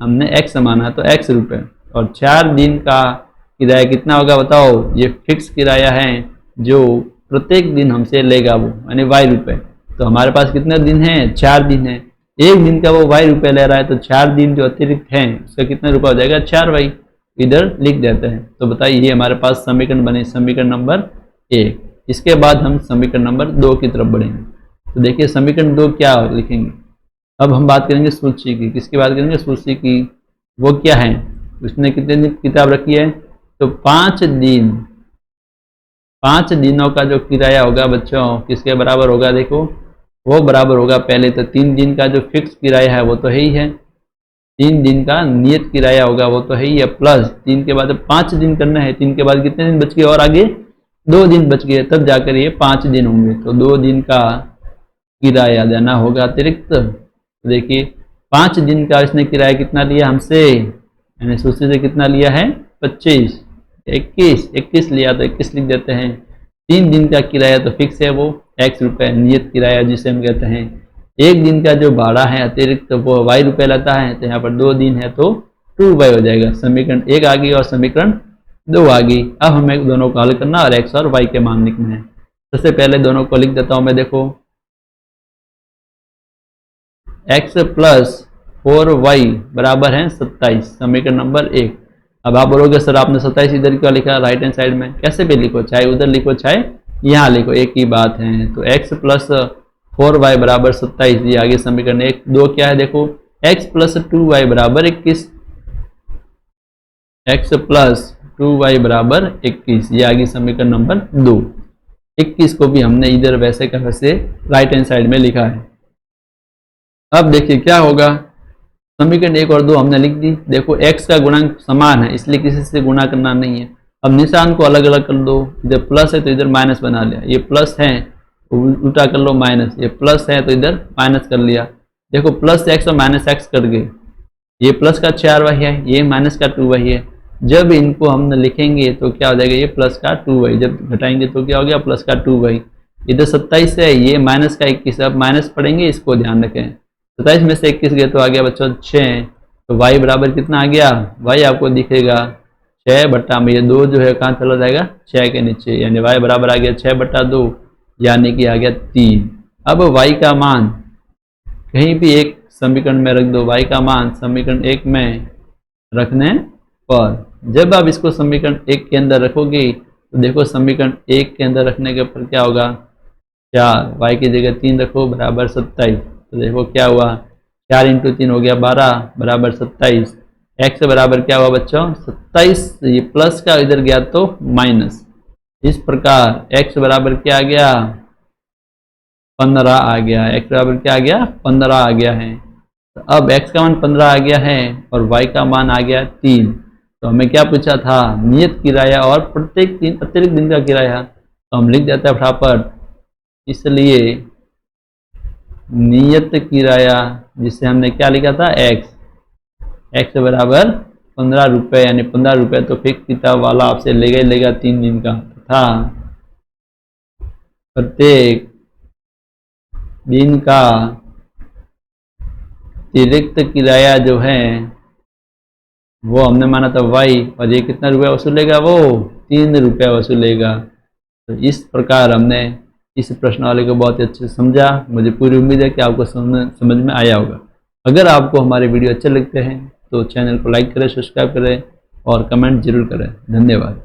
हमने x माना तो x रुपए। और 4 दिन का किराया कितना होगा बताओ, ये फिक्स किराया है जो प्रत्येक दिन हमसे लेगा वो, यानी y रुपए। तो हमारे पास कितने दिन हैं, 4 दिन है, एक दिन का वो y रुपए ले रहा है, तो 4 दिन जो अतिरिक्त हैं उसका कितना रुपया हो जाएगा, 4y, इधर लिख देते हैं। तो बताइए ये हमारे पास समीकरण बने, समीकरण नंबर 1। इसके बाद हम समीकरण नंबर 2 की तरफ बढ़ेंगे। तो देखिए समीकरण 2 क्या लिखेंगे, अब हम बात करेंगे सूची की। किसकी बात करेंगे, सूची की। वो क्या है, उसने कितने दिन किताब रखी है, तो 5 दिन, 5 दिनों का जो किराया होगा बच्चों किसके बराबर होगा, देखो वो बराबर होगा पहले तो 3 दिन का जो फिक्स किराया है वो तो है ही है, 3 दिन का नियत किराया होगा वो तो है ही है, प्लस 3 के बाद 5 दिन करना है, 3 के बाद कितने दिन बच गए और आगे 2 दिन बच गए, तब जाकर ये 5 दिन होंगे। तो 2 दिन का किराया देना होगा अतिरिक्त। तो देखिए 5 दिन का इसने किराया कितना लिया हमसे, यानी सूची से कितना लिया है, 25, 21 लिया तो 21 लिख देते हैं। 3 दिन का किराया तो फिक्स है वो x रुपये नियत किराया जिसे हम कहते हैं। एक दिन का जो भाड़ा है अतिरिक्त तो वो y रुपये लेता है, तो यहाँ पर 2 दिन है तो 2y हो जाएगा। समीकरण 1 आ गई और समीकरण 2 आ गई। अब हमें दोनों को हल करना और x और y के मान लिखने हैं। सबसे पहले दोनों को लिख देता हूँ मैं, देखो x प्लस 4y बराबर है 27, समीकरण नंबर 1। अब आप बोलोगे सर आपने 27 इधर क्यों लिखा राइट हैंड साइड में, कैसे भी लिखो, चाहे उधर लिखो चाहे यहाँ लिखो, एक ही बात है। तो x प्लस 4y बराबर 27, ये आगे समीकरण 1। 2 क्या है देखो, x प्लस 2y बराबर 21, x प्लस 2y बराबर 21, ये आगे समीकरण नंबर 2। 21 को भी हमने इधर वैसे का वैसे राइट हैंड साइड में लिखा है। अब देखिए क्या होगा, समीकरण 1 और 2 हमने लिख दी। देखो x का गुणांक समान है इसलिए किसी से गुणा करना नहीं है। अब निशान को अलग अलग कर दो, इधर प्लस है तो इधर माइनस बना लिया, ये प्लस है उल्टा कर लो माइनस, ये प्लस है तो इधर माइनस कर लिया। देखो प्लस x और माइनस x कर गए, ये प्लस का 4y है, ये माइनस का 2y है। जब इनको हम लिखेंगे तो क्या हो जाएगा, ये प्लस का 2y, जब घटाएंगे तो क्या हो गया प्लस का 2y। इधर 27 है, ये माइनस का 21, अब माइनस पढ़ेंगे इसको ध्यान रखें। 27 में से 21 गए तो आ गया बच्चों 6, तो y बराबर कितना आ गया, y आपको दिखेगा 6 बट्टा में, ये 2 जो है कहाँ चला जाएगा 6 के नीचे, यानी y बराबर आ गया 6 बट्टा 2, यानी कि आ गया 3। अब y का मान कहीं भी एक समीकरण में रख दो, y का मान समीकरण 1 में रखने पर जब आप इसको समीकरण 1 के अंदर रखोगे तो देखो समीकरण 1 के अंदर रखने के ऊपर क्या होगा, 4, y की जगह 3 रखो बराबर 27। तो देखो क्या हुआ, 4 इंटू 3 हो गया 12 बराबर 27। x बराबर क्या हुआ बच्चों 27, ये प्लस का इधर गया तो माइनस। इस प्रकार x बराबर क्या आ गया 15 आ गया, x बराबर क्या आ गया 15 आ गया है। तो अब x का मान 15 आ गया है और y का मान आ गया 3। तो हमें क्या पूछा था, नियत किराया और प्रत्येक दिन अतिरिक्त दिन का किराया, तो हम लिख देते हैं फटाफट। इसलिए नियत किराया जिसे हमने क्या लिखा था x बराबर 15 रुपये, यानी 15 रुपये तो फिक्स किताब वाला आपसे लेगा 3 दिन का, तथा प्रत्येक दिन का अतिरिक्त किराया जो है वो हमने माना था y, और ये कितना रुपया वसूलेगा, वो 3 रुपया वसूलेगा। तो इस प्रकार हमने इस प्रश्न वाले को बहुत ही अच्छे से समझा। मुझे पूरी उम्मीद है कि आपको समझ में आया होगा। अगर आपको हमारे वीडियो अच्छे लगते हैं तो चैनल को लाइक करें, सब्सक्राइब करें और कमेंट जरूर करें। धन्यवाद।